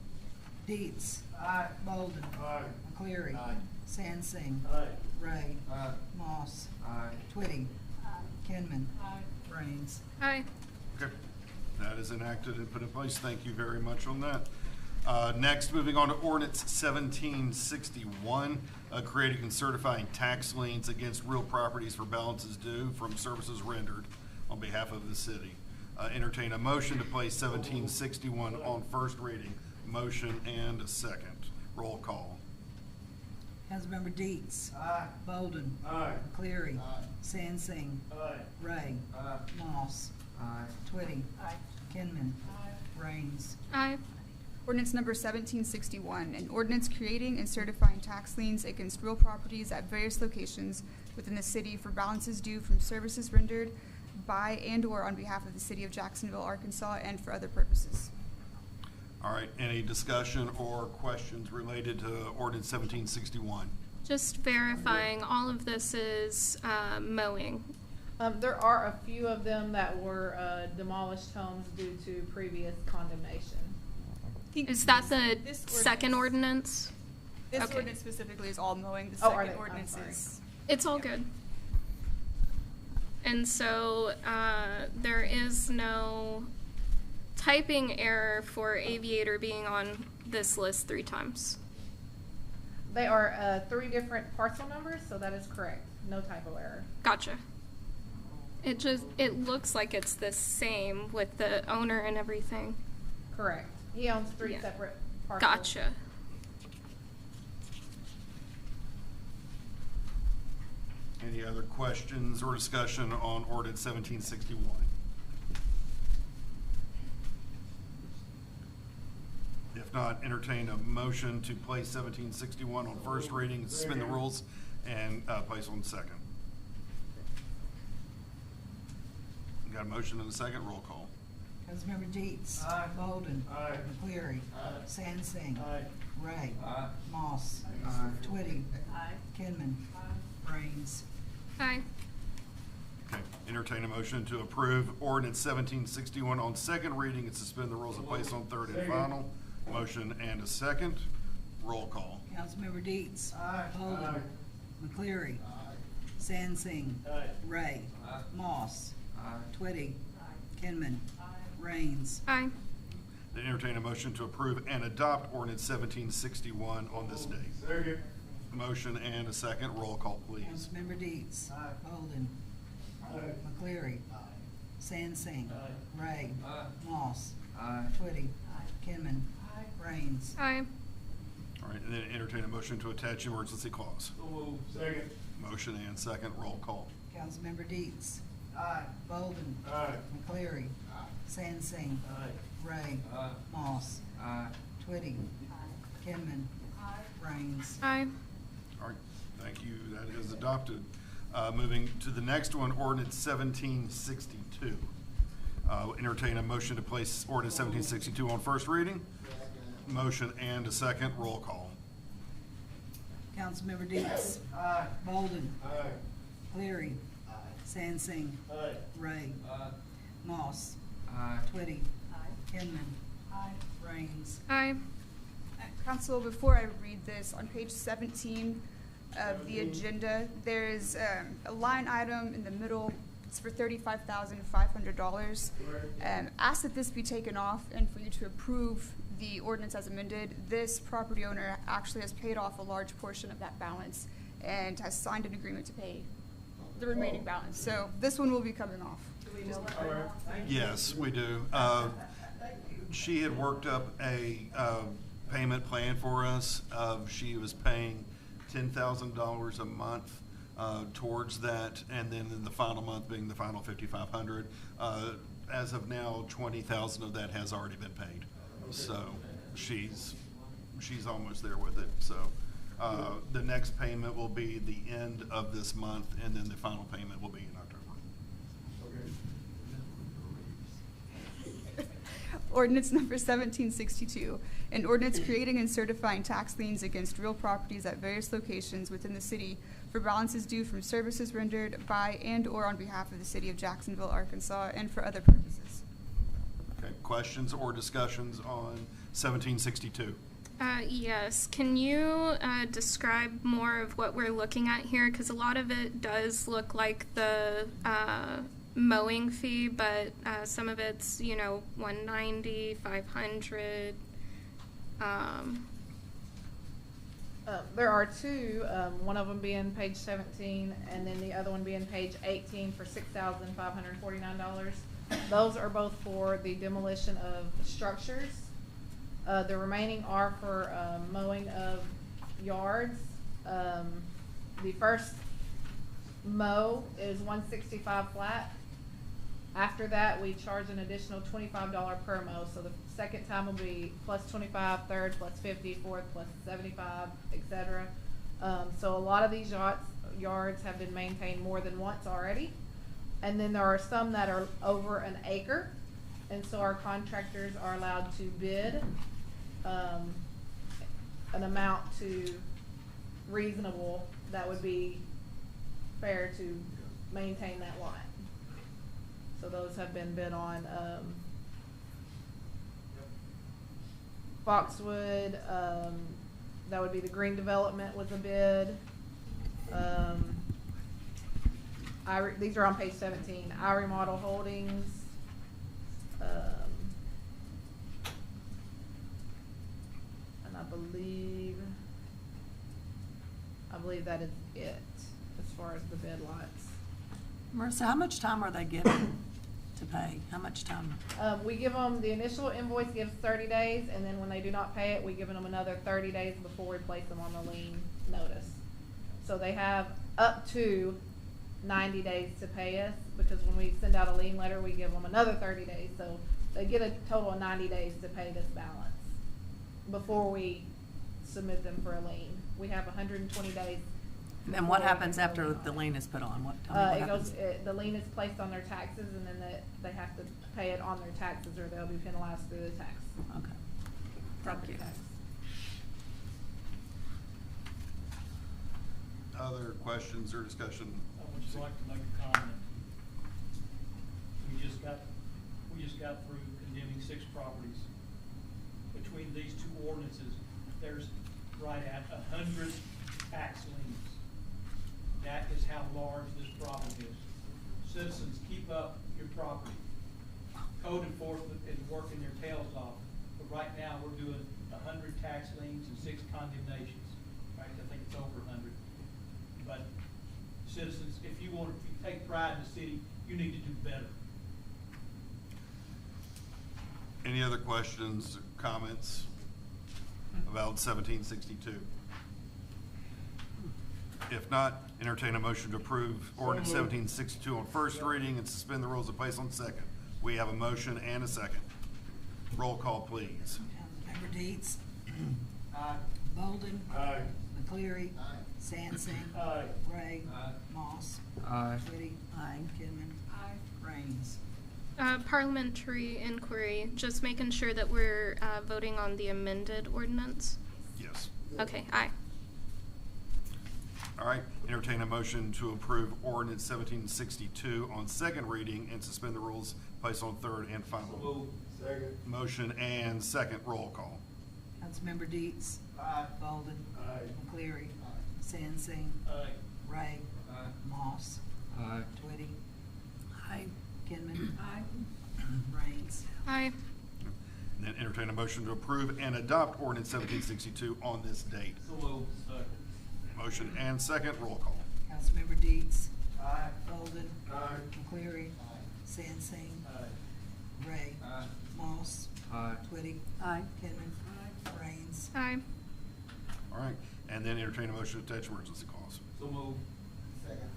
Deeds. Bolden. McCleary. Sansing. Ray. Moss. Twitty. Kinman. Raines. Aye. Okay, that is enacted and put in place. Thank you very much on that. Next, moving on to ordinance 1761, creating and certifying tax liens against real properties for balances due from services rendered on behalf of the city. Entertain a motion to place 1761 on first reading. Motion and a second. Roll call. Councilmember Deeds. Bolden. McCleary. Sansing. Ray. Moss. Twitty. Kinman. Raines. Aye. Ordinance number 1761, an ordinance creating and certifying tax liens against real properties at various locations within the city for balances due from services rendered by and/or on behalf of the city of Jacksonville, Arkansas, and for other purposes. All right, any discussion or questions related to ordinance 1761? Just verifying, all of this is mowing. There are a few of them that were demolished homes due to previous condemnation. Is that the This second ordinance? This Okay. ordinance specifically is all mowing. The Oh, are second they? ordinance I'm sorry. is. It's all good. And so there is no typing error for aviator being on this list 3 times. They are 3 different parcel numbers, so that is correct. No typo error. Gotcha. It looks like it's the same with the owner and everything. Correct. He owns 3 Yeah. separate parcels. Gotcha. Any other questions or discussion on ordinance 1761? If If not, entertain a motion to place 1761 on first reading, suspend the rules, and place on second. Got a motion and a second. Roll call. Councilmember Deets. Aye. Bolden. Aye. McCleary. Sansing. Aye. Ray. Aye. Moss. Twitty. Kinman. Raines. Aye. Okay. Entertain a motion to approve ordinance 1761 on second reading and suspend the rules and place on third and final. Motion and a second. Roll call. Councilmember Deets. Aye. Bolden. Aye. McCleary. Sansing. Aye. Ray. Aye. Moss. Twitty. Kinman. Raines. Aye. Then entertain a motion to approve and adopt ordinance 1761 on this day. Second. Motion and a second. Roll call, please. Councilmember Deets. Aye. Bolden. Aye. McCleary. Sansing. Aye. Ray. Aye. Moss. Aye. Twitty. Kinman. Raines. Aye. All right, and then entertain a motion to attach the emergency clause. So moved. Second. Motion and second. Roll call. Councilmember Deets. Aye. Bolden. Aye. McCleary. Sansing. Aye. Ray. Aye. Moss. Aye. Twitty. Kinman. Raines. Aye. All right, thank you. That is adopted. Moving to the next one, ordinance 1762. Entertain a motion to place ordinance 1762 on first reading. Motion and a second. Roll call. Councilmember Deets. Aye. Bolden. Aye. Cleary. Sansing. Aye. Ray. Aye. Moss. Aye. Twitty. Kinman. Raines. Aye. Council, before I read this, on page 17 of the agenda, there is a line item in the middle. It's for $35,500. Ask that this be taken off and for you to approve the ordinance as amended. This property owner actually has paid off a large portion of that balance and has signed an agreement to pay the remaining balance. So this one will be coming off. Yes, we do. She had worked up a payment plan for us. She was paying $10,000 a month towards that, and then in the final month being the final $5,500. As of now, $20,000 of that has already been paid. So she's almost there with it. So the next payment will be the end of this month, and then the final payment will be in October. Ordinance number 1762, an ordinance creating and certifying tax liens against real properties at various locations within the city for balances due from services rendered by and or on behalf of the city of Jacksonville, Arkansas, and for other purposes. Okay, questions or discussions on 1762? Yes. Can you describe more of what we're looking at here? Because a lot of it does look like the mowing fee, but some of it's, $190, $500. There are two, one of them being page 17 and then the other one being page 18 for $6,549. Those are both for the demolition of structures. The remaining are for mowing of yards. The first mow is $165 flat. After that, we charge an additional $25 per mow. So the second time will be plus 25, third plus 50, fourth plus 75, etc. So a lot of these yards have been maintained more than once already. And then there are some that are over an acre. And so our contractors are allowed to bid an amount to reasonable that would be fair to maintain that lot. So those have been bid on. Foxwood, that would be the green development was a bid. These are on page 17. iRemodel Holdings. And I believe that is it as far as the bid lots. Marissa, how much time are they given to pay? How much time? We give them, the initial invoice gives 30 days, and then when they do not pay it, we give them another 30 days before we place them on the lien notice. So they have up to 90 days to pay us, because when we send out a lien letter, we give them another 30 days. So they get a total of 90 days to pay this balance. before we submit them for a lien. We have 120 days. And then what happens after the lien is put on? Tell me what happens. The lien is placed on their taxes, and then they have to pay it on their taxes, or they'll be penalized through the tax. Okay. Thank you. Tax. Other questions or discussion? I would just like to make a comment. We just got through condemning 6 properties. Between these 2 ordinances, there's right at 100 tax liens. That is how large this problem is. Citizens, keep up your property. Code enforcement is working their tails off, but right now we're doing 100 tax liens and 6 condemnations. Right? I think it's over 100. But citizens, if you take pride in the city, you need to do better. Any other questions or comments about 1762? If not, entertain a motion to approve ordinance 1762 on first reading and suspend the rules and place on second. We have a motion and a second. Roll call, please. Councilmember Deeds. Aye. Bolden. Aye. McCleary. Sansing. Aye. Ray. Moss. Aye. Twitty. Kidman. Raines. Parliamentary inquiry, just making sure that we're voting on the amended ordinance. Yes. Okay, aye. All right, entertain a motion to approve ordinance 1762 on second reading and suspend the rules, place on third and final. Second. Motion and second. Roll call. Councilmember Deeds. Aye. Bolden. Aye. McCleary. Sansing. Aye. Ray. Aye. Moss. Aye. Twitty. Aye. Kidman. Raines. Aye. And then entertain a motion to approve and adopt ordinance 1762 on this date. So moved. Second. Motion and second. Roll call. Councilmember Deeds. Aye. Bolden. Aye. McCleary. Sansing. Aye. Ray. Aye. Moss. Aye. Twitty. Aye. Kidman. Raines. Aye. All right, and then entertain a motion to attach emergency clause. So moved. Second.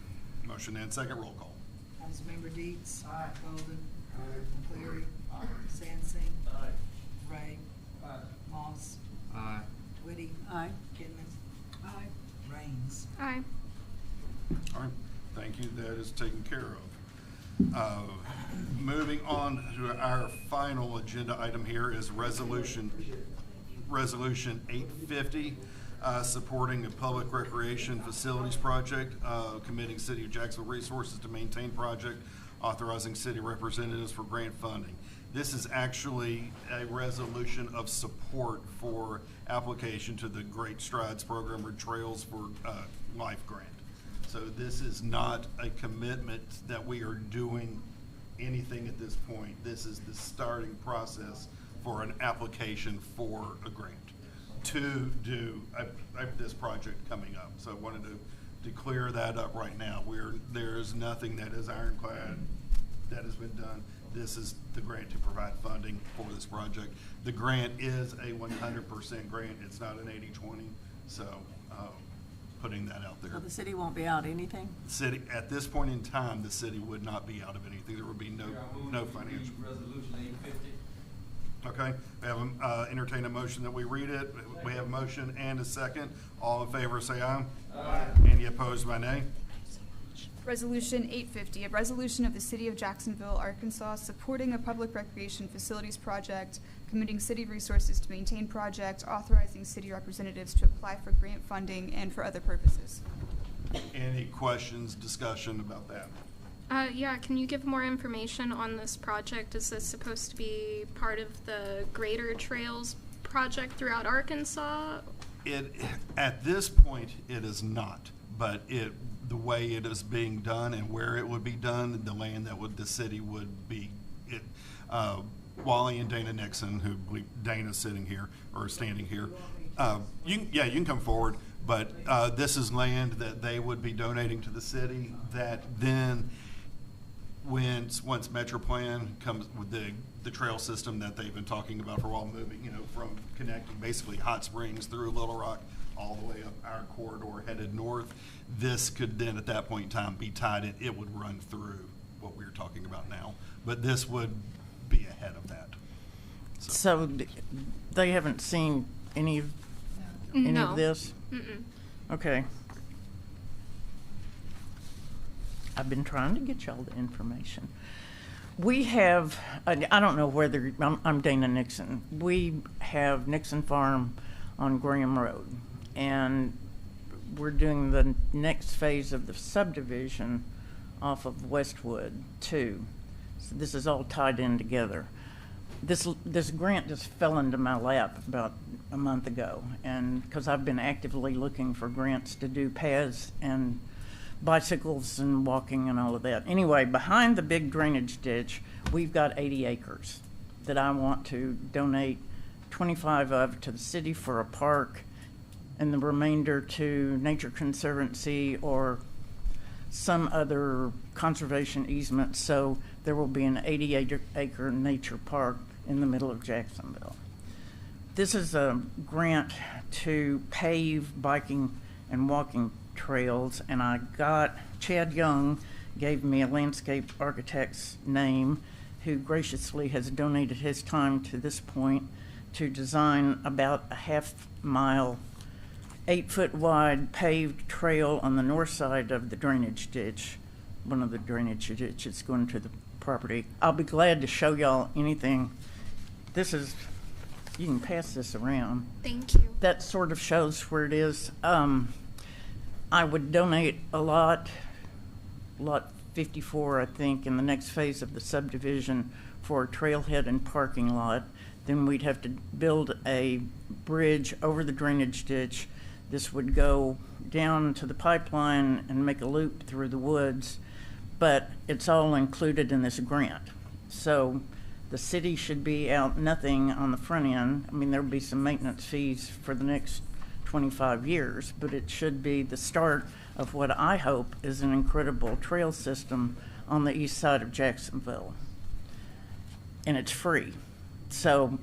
Motion and second. Roll call. Councilmember Deeds. Aye. Bolden. Aye. McCleary. Aye. Sansing. Aye. Ray. Aye. Moss. Aye. Twitty. Aye. Kidman. Raines. Aye. All right, thank you. That is taken care of. Moving on to our final agenda item here is resolution 850, supporting a public recreation facilities project, committing City of Jacksonville resources to maintain project, authorizing city representatives for grant funding. This is actually a resolution of support for application to the Great Strides Program or Trails for Life grant. So this is not a commitment that we are doing anything at this point. This is the starting process for an application for a grant to do this project coming up. So I wanted to clear that up right now. There's nothing that is ironclad that has been done. This is the grant to provide funding for this project. The grant is a 100% grant. It's not an 80-20. So putting that out there. So the city won't be out anything? City, at this point in time, the city would not be out of anything. There would be no financial. Resolution 850. Okay, we have entertain a motion that we read it. We have a motion and a second. All in favor say aye. Aye. Any opposed by nay? Resolution 850, a resolution of the City of Jacksonville, Arkansas, supporting a public recreation facilities project, committing city resources to maintain project, authorizing city representatives to apply for grant funding and for other purposes. Any questions, discussion about that? Yeah, can you give more information on this project? Is this supposed to be part of the Greater Trails project throughout Arkansas? At this point, it is not, but the way it is being done and where it would be done, the land that the city would be, Wally and Dana Nixon, who Dana's sitting here or standing here, you can come forward, but this is land that they would be donating to the city that then once MetroPlan comes with the trail system that they've been talking about for a while, moving, from connecting basically Hot Springs through Little Rock all the way up our corridor headed north, this could then at that point in time be tied in. It would run through what we're talking about now, but this would be ahead of that. So they haven't seen any of No. this? Mm-mm. Okay. I've been trying to get y'all the information. We have, I don't know whether, I'm Dana Nixon. We have Nixon Farm on Graham Road, and we're doing the next phase of the subdivision off of Westwood too. So this is all tied in together. This grant just fell into my lap about a month ago, and because I've been actively looking for grants to do paths and bicycles and walking and all of that. Anyway, behind the big drainage ditch, we've got 80 acres that I want to donate 25 of to the city for a park, and the remainder to Nature Conservancy or some other conservation easement. So there will be an 80-acre nature park in the middle of Jacksonville. This is a grant to pave biking and walking trails, and I got Chad Young gave me a landscape architect's name who graciously has donated his time to this point to design about a half-mile, 8-foot wide paved trail on the north side of the drainage ditch, one of the drainage ditches going to the property. I'll be glad to show y'all anything. This is, you can pass this around. Thank you. That sort of shows where it is. I would donate a lot 54, I think, in the next phase of the subdivision for a trailhead and parking lot. Then we'd have to build a bridge over the drainage ditch. This would go down to the pipeline and make a loop through the woods, but it's all included in this grant. So the city should be out nothing on the front end. I mean, there'll be some maintenance fees for the next 25 years, but it should be the start of what I hope is an incredible trail system on the east side of Jacksonville. And it's free. So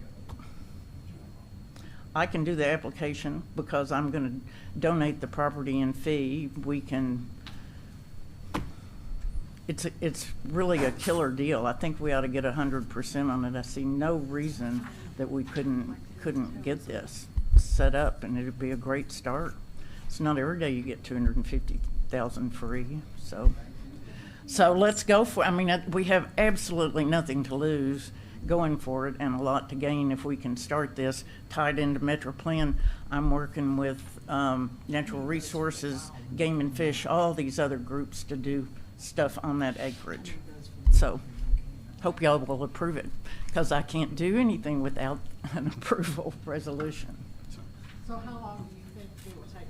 I can do the application because I'm going to donate the property and fee. We can, it's really a killer deal. I think we ought to get 100% on it. I see no reason that we couldn't get this set up, and it'd be a great start. It's not every day you get 250,000 free, so let's go for it. I mean, we have absolutely nothing to lose going for it and a lot to gain if we can start this tied into Metro Plan. I'm working with Natural Resources, Game and Fish, all these other groups to do stuff on that acreage. So hope y'all will approve it, because I can't do anything without an approval resolution. So how long do you think it will take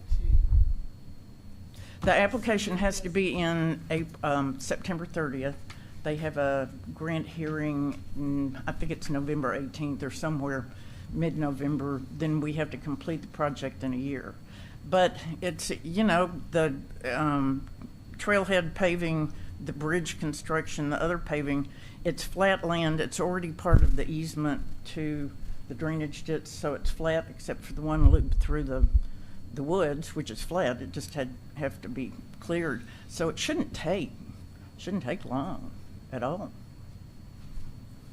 to? The application has to be in September 30th. They have a grant hearing, I think it's November 18th or somewhere mid-November. Then we have to complete the project in a year. But it's, you know, the trailhead paving, the bridge construction, the other paving, it's flat land. It's already part of the easement to the drainage ditch, so it's flat except for the one loop through the woods, which is flat. It just have to be cleared. So it shouldn't take long at all.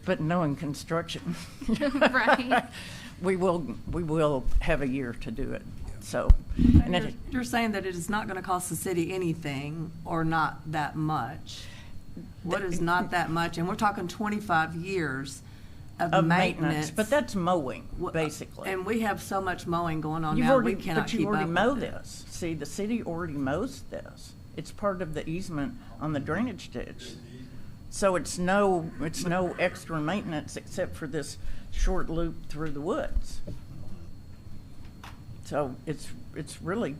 But knowing construction, Right. we will have a year to do it. So, And you're saying that it is not going to cost the city anything, or not that much. What is not that much? And we're talking 25 years of maintenance. But that's mowing, basically. And we have so much mowing going on now, we cannot keep up with it. But you already mow this. See, the city already mows this. It's part of the easement on the drainage ditch. So it's no extra maintenance except for this short loop through the woods. So it's really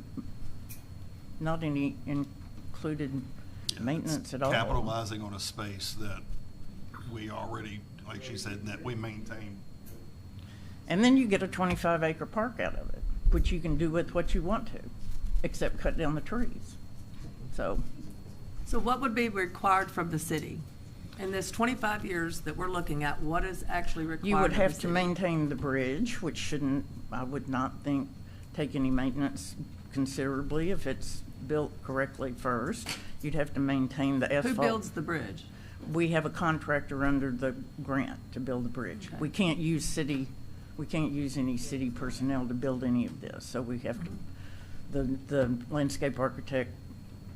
not any included maintenance at all. Capitalizing on a space that we already, like she said, that we maintain. And then you get a 25-acre park out of it, which you can do with what you want to, except cut down the trees. So what would be required from the city? In this 25 years that we're looking at, what is actually required? You would of the have to city? maintain the bridge, which shouldn't, I would not think, take any maintenance considerably if it's built correctly first. You'd have to maintain the asphalt. Who builds the bridge? we have a contractor under the grant to build the bridge. We can't use any city personnel to build any of this, so we have to, the landscape architect,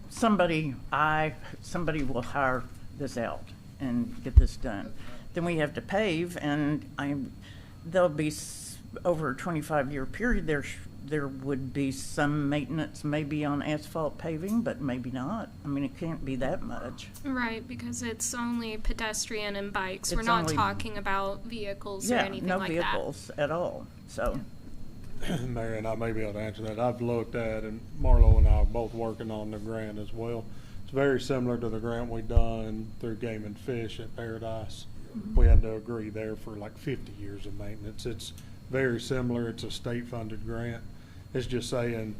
somebody will hire this out and get this done. Then we have to pave, and there'll be, over a 25-year period, there would be some maintenance maybe on asphalt paving, but maybe not. I mean, it can't be that much. Right, because it's only pedestrian and bikes. We're It's not only- talking about vehicles or anything like that. Yeah, no vehicles at all, so. Mary, and I may be able to answer that. I've looked at, and Marlo and I are both working on the grant as well. It's very similar to the grant we done through Game and Fish at Paradise. We had to agree there for like 50 years of maintenance. It's very similar. It's a state-funded grant. It's just saying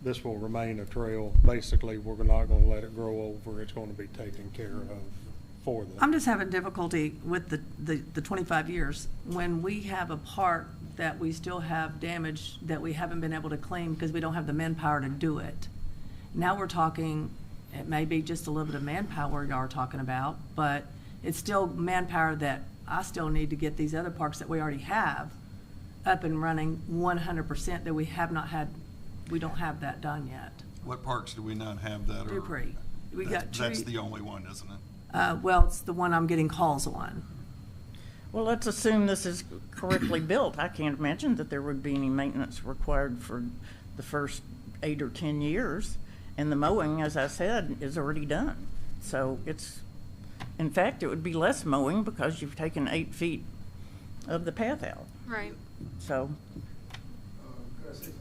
this will remain a trail. Basically, we're not going to let it grow over. It's going to be taken care of for them. I'm just having difficulty with the 25 years. When we have a part that we still have damage that we haven't been able to clean because we don't have the manpower to do it. Now we're talking, it may be just a little bit of manpower y'all are talking about, but it's still manpower that I still need to get these other parks that we already have up and running 100% that we have not had, we don't have that done yet. What parks do we not have that are? Dupree. We got That's Tree- the only one, isn't it? Well, it's the one I'm getting calls on. Well, let's assume this is correctly built. I can't imagine that there would be any maintenance required for the first 8 or 10 years. And the mowing, as I said, is already done. So it's, in fact, it would be less mowing because you've taken 8 feet of the path out. Right. So, Could I say something?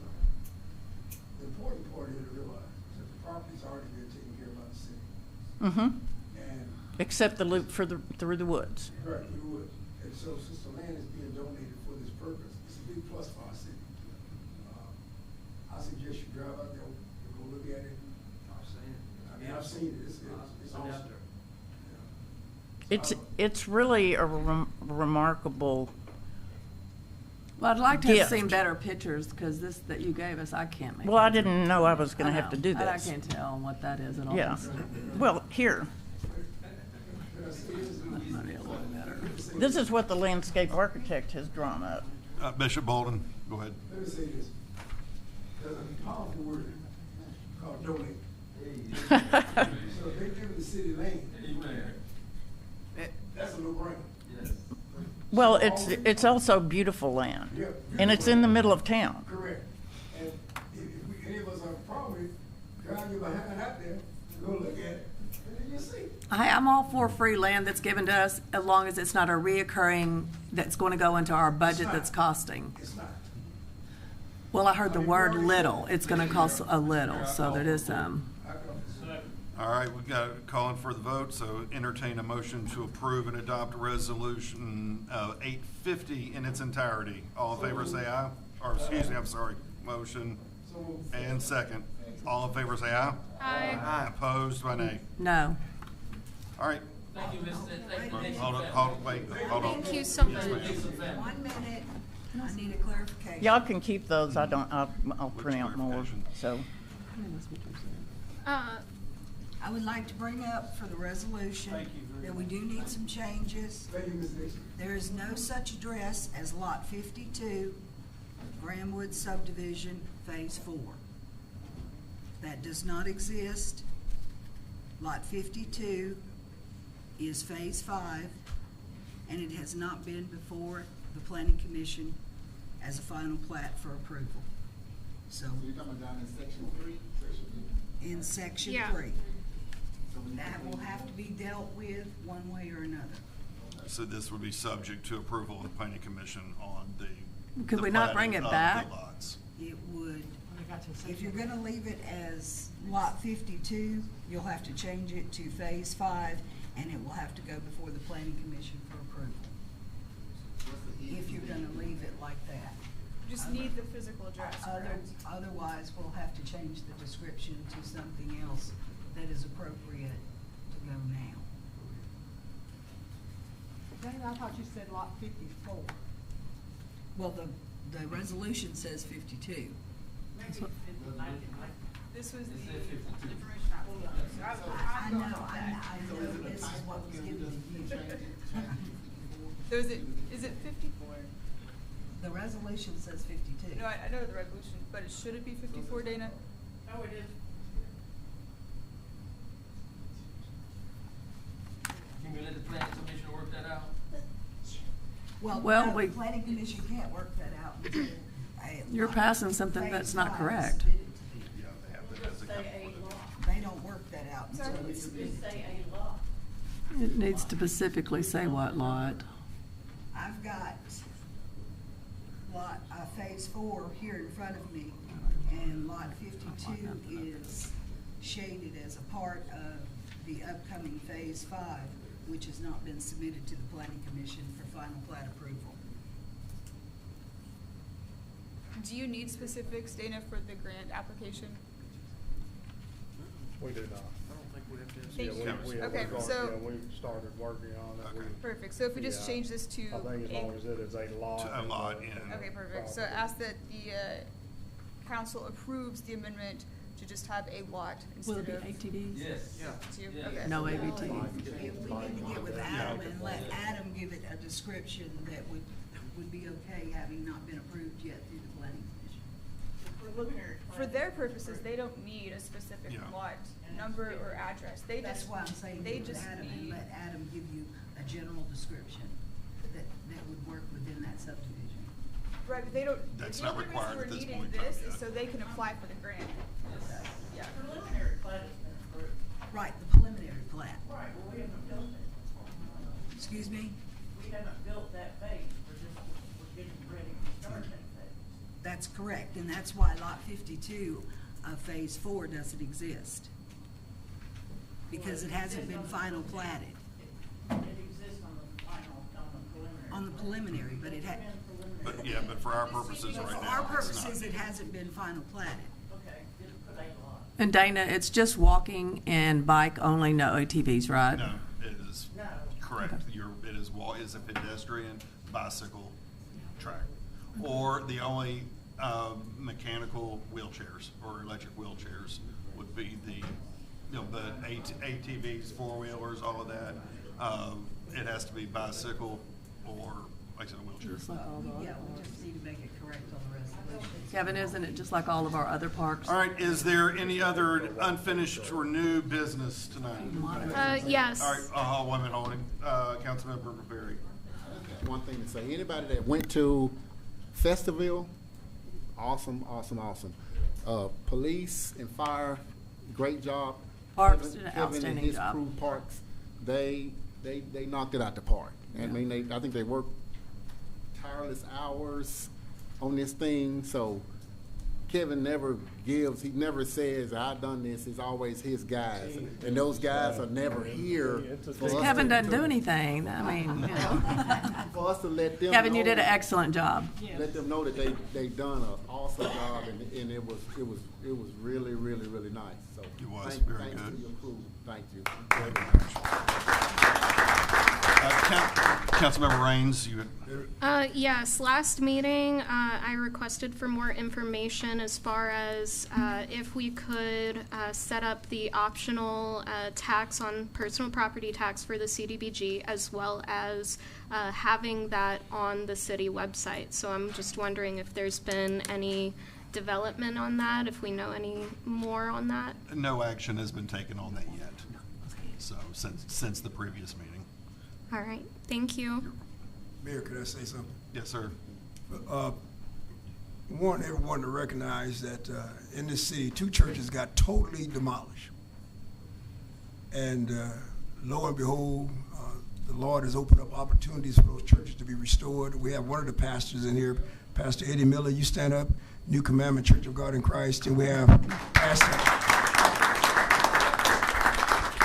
The important part here to realize is that the property's already been taken care of by the city. And except the loop through the woods. Correct, through the woods. And so since the land is being donated for this purpose, it's a big plus for our city. I suggest you drive out there and go look at it. I've seen it. I mean, I've seen it. It's awesome. It's really a remarkable. Well, I'd like to have gift. seen better pictures because this that you gave us, I can't make. Well, I it. didn't know I was going to have to do And I this. can't tell what that is at all. Yeah. Well, here. This is what the landscape architect has drawn up. Bishop Bolden, go ahead. Let me say this. There's a powerful word called donate. So if they give the city land, that's a no-brainer. Well, it's also beautiful land, Yeah, and it's in the middle of town. Correct. And if any of us have a problem with it, drive you behind out there, go look at it, and then you'll see. I'm all for free land that's given to us as long as it's not a reoccurring that's going to go into our budget that's costing. It's not. Well, I heard the word little. It's going to cost a little, so there is some. All right, we've got it calling for the vote, so entertain a motion to approve and adopt resolution 850 in its entirety. All in favor say aye, or excuse me, I'm sorry, motion and second. All in favor say aye. Aye. Opposed by nay. No. All right. Thank you, Mr. Hold on, wait, hold on. Thank you so much. 1 minute. I need a clarification. Y'all can keep those. I'll print out more. So. I would like to bring up for the resolution that we do need some changes. Thank you, Ms. Dixon. There is no such address as Lot 52, Grahamwood Subdivision, Phase 4. That does not exist. Lot 52 is Phase 5, and it has not been before the Planning Commission as a final plat for approval. So, You're talking about down in section 3? in Section Yeah. 3. That will have to be dealt with one way or another. So this would be subject to approval of the planning commission on the. Could the we not platting bring it of back? the lots. It would, if you're gonna leave it as Lot 52, you'll have to change it to Phase 5, and it will have to go before the Planning Commission for approval. If you're gonna leave it like that. Just need the physical address, correct? Otherwise, we'll have to change the description to something else that is appropriate to go now. Dana, I thought you said lot 54. Well, the resolution says 52. This was the information I pulled up. So I was I know, This is what was given to you. So is it 54? The resolution says 52. No, I know the resolution, but should it be 54, Dana? Oh, it is. Can we let the planning commission work that out? Well, Well, no, we- the planning commission can't work that out until You're passing something that's not correct. Yeah, they have that as a capital. They don't work that out until it's submitted. It needs to specifically say what lot. I've got lot, phase 4 here in front of me, and lot 52 is shaded as a part of the upcoming phase 5, which has not been submitted to the planning commission for final plat approval. Do you need specifics, Dana, for the grant application? We do not. I don't think we have to. Thank you. Yeah, Okay, so- we started working on it. Okay. Perfect. So if we just Yeah. change this to I think as long as it is a lot. To a lot, yeah. Okay, perfect. So ask that the council approves the amendment to just have a lot Will instead it of be ATVs? Yes. two. Yeah. Okay. No ABT. We need to get with Adam and let Adam give it a description that would be okay, having not been approved yet through the planning commission. For their purposes, they don't need a specific Yeah. lot number or address. They That's just why I'm saying they get with just Adam and need. let Adam give you a general description that would work within that subdivision. Right, but they don't. That's the not only reason required we're at this needing point in this time, is yeah. so they can apply for the grant. Yeah. Preliminary plat has been approved. Right, the preliminary plat. Right, well, we haven't built it. Excuse me? We haven't built that phase, we're getting ready to start that phase. That's correct, and that's why lot 52 of phase 4 doesn't exist. Because it hasn't been final platted It exists on the final, on the preliminary. on the preliminary, but it had, But, yeah, but for our purposes for right our now, it's purposes, not. it hasn't been final platted. Okay, just put a lot. And Dana, it's just walking and bike only, no ATVs, right? No, it is No. correct. It is a pedestrian bicycle track. Or the only mechanical wheelchairs or electric wheelchairs would be the ATVs, four-wheelers, all of that. It has to be bicycle or, like I said, a wheelchair. Just like all the Yeah, other we just need to make it correct on the resolution. Kevin, isn't it just like all of our other parks? All right, is there any other unfinished or new business tonight? Yes. All right, one minute holding. Councilmember Berry. One thing to say, anybody that went to Festivale, awesome. Police and fire, great job. Parks did an Kevin and outstanding his job. crew, Parks, they knocked it out the park. I mean, I think they worked tireless hours on this thing, so Kevin never gives, he never says, I done this, it's always his guys. And those guys are never here. for us Kevin to- doesn't do anything, I mean, you know. For us to let them Kevin, you know- did an excellent job. Let them know that they done an awesome job, and it was really nice. So It was thanks very to good. your crew. Thank you. Councilmember Raines, you. Yes, last meeting, I requested for more information as far as if we could set up the optional tax on personal property tax for the CDBG, as well as having that on the city website. So I'm just wondering if there's been any development on that, if we know any more on that. No action has been taken on that yet. So, since the previous meeting. All right, thank you. Mayor, could I say something? Yes, sir. Want everyone to recognize that in this city, 2 churches got totally demolished. And lo and behold, the Lord has opened up opportunities for those churches to be restored. We have one of the pastors in here, Pastor Eddie Miller. You stand up, New Commandment Church of God in Christ. And we have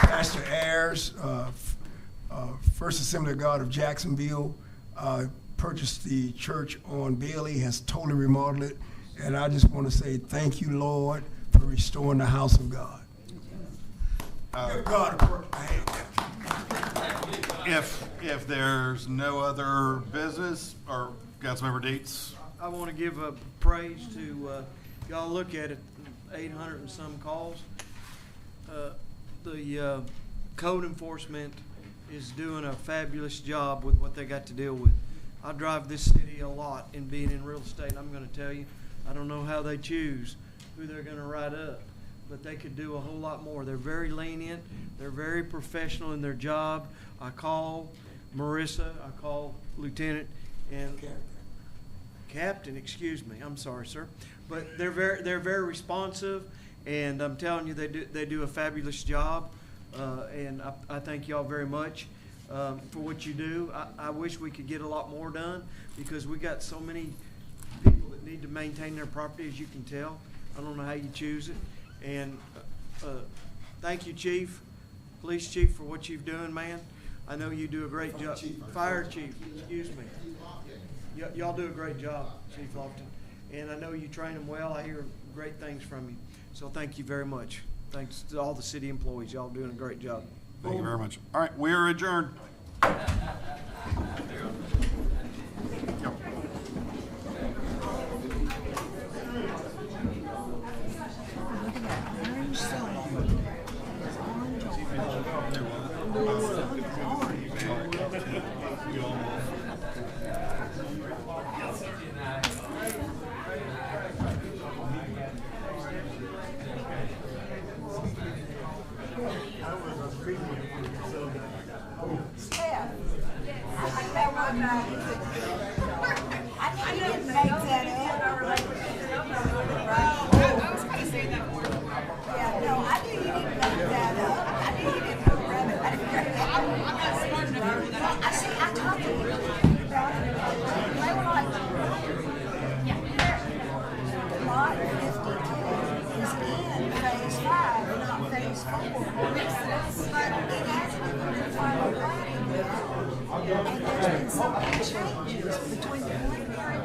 Pastor Ayers, First Assembly of God of Jacksonville, purchased the church on Bailey, has totally remodeled it. And I just want to say thank you, Lord, for restoring the house of God. Give God a praise. If there's no other business, or Councilmember Dietz? I want to give a praise to, y'all look at it, 800 and some calls. The code enforcement is doing a fabulous job with what they got to deal with. I drive this city a lot in being in real estate, and I'm gonna tell you, I don't know how they choose who they're gonna write up, but they could do a whole lot more. They're very lenient, they're very professional in their job. I call Marissa, I call Lieutenant, and Captain, excuse me, I'm sorry, sir. But they're very responsive, and I'm telling you, they do a fabulous job. And I thank y'all very much for what you do. I wish we could get a lot more done, because we got so many people that need to maintain their property, as you can tell. I don't know how you choose it. And thank you, Chief, Police Chief, for what you've done, man. I know you do a great job. Fire Chief, excuse me. Y'all do a great job, Chief Lofton. And I know you train them well. I hear great things from you. So thank you very much. Thanks to all the city employees. Y'all doing a great job. Thank you very much. All right, we are adjourned. And there's been so many changes between the preliminary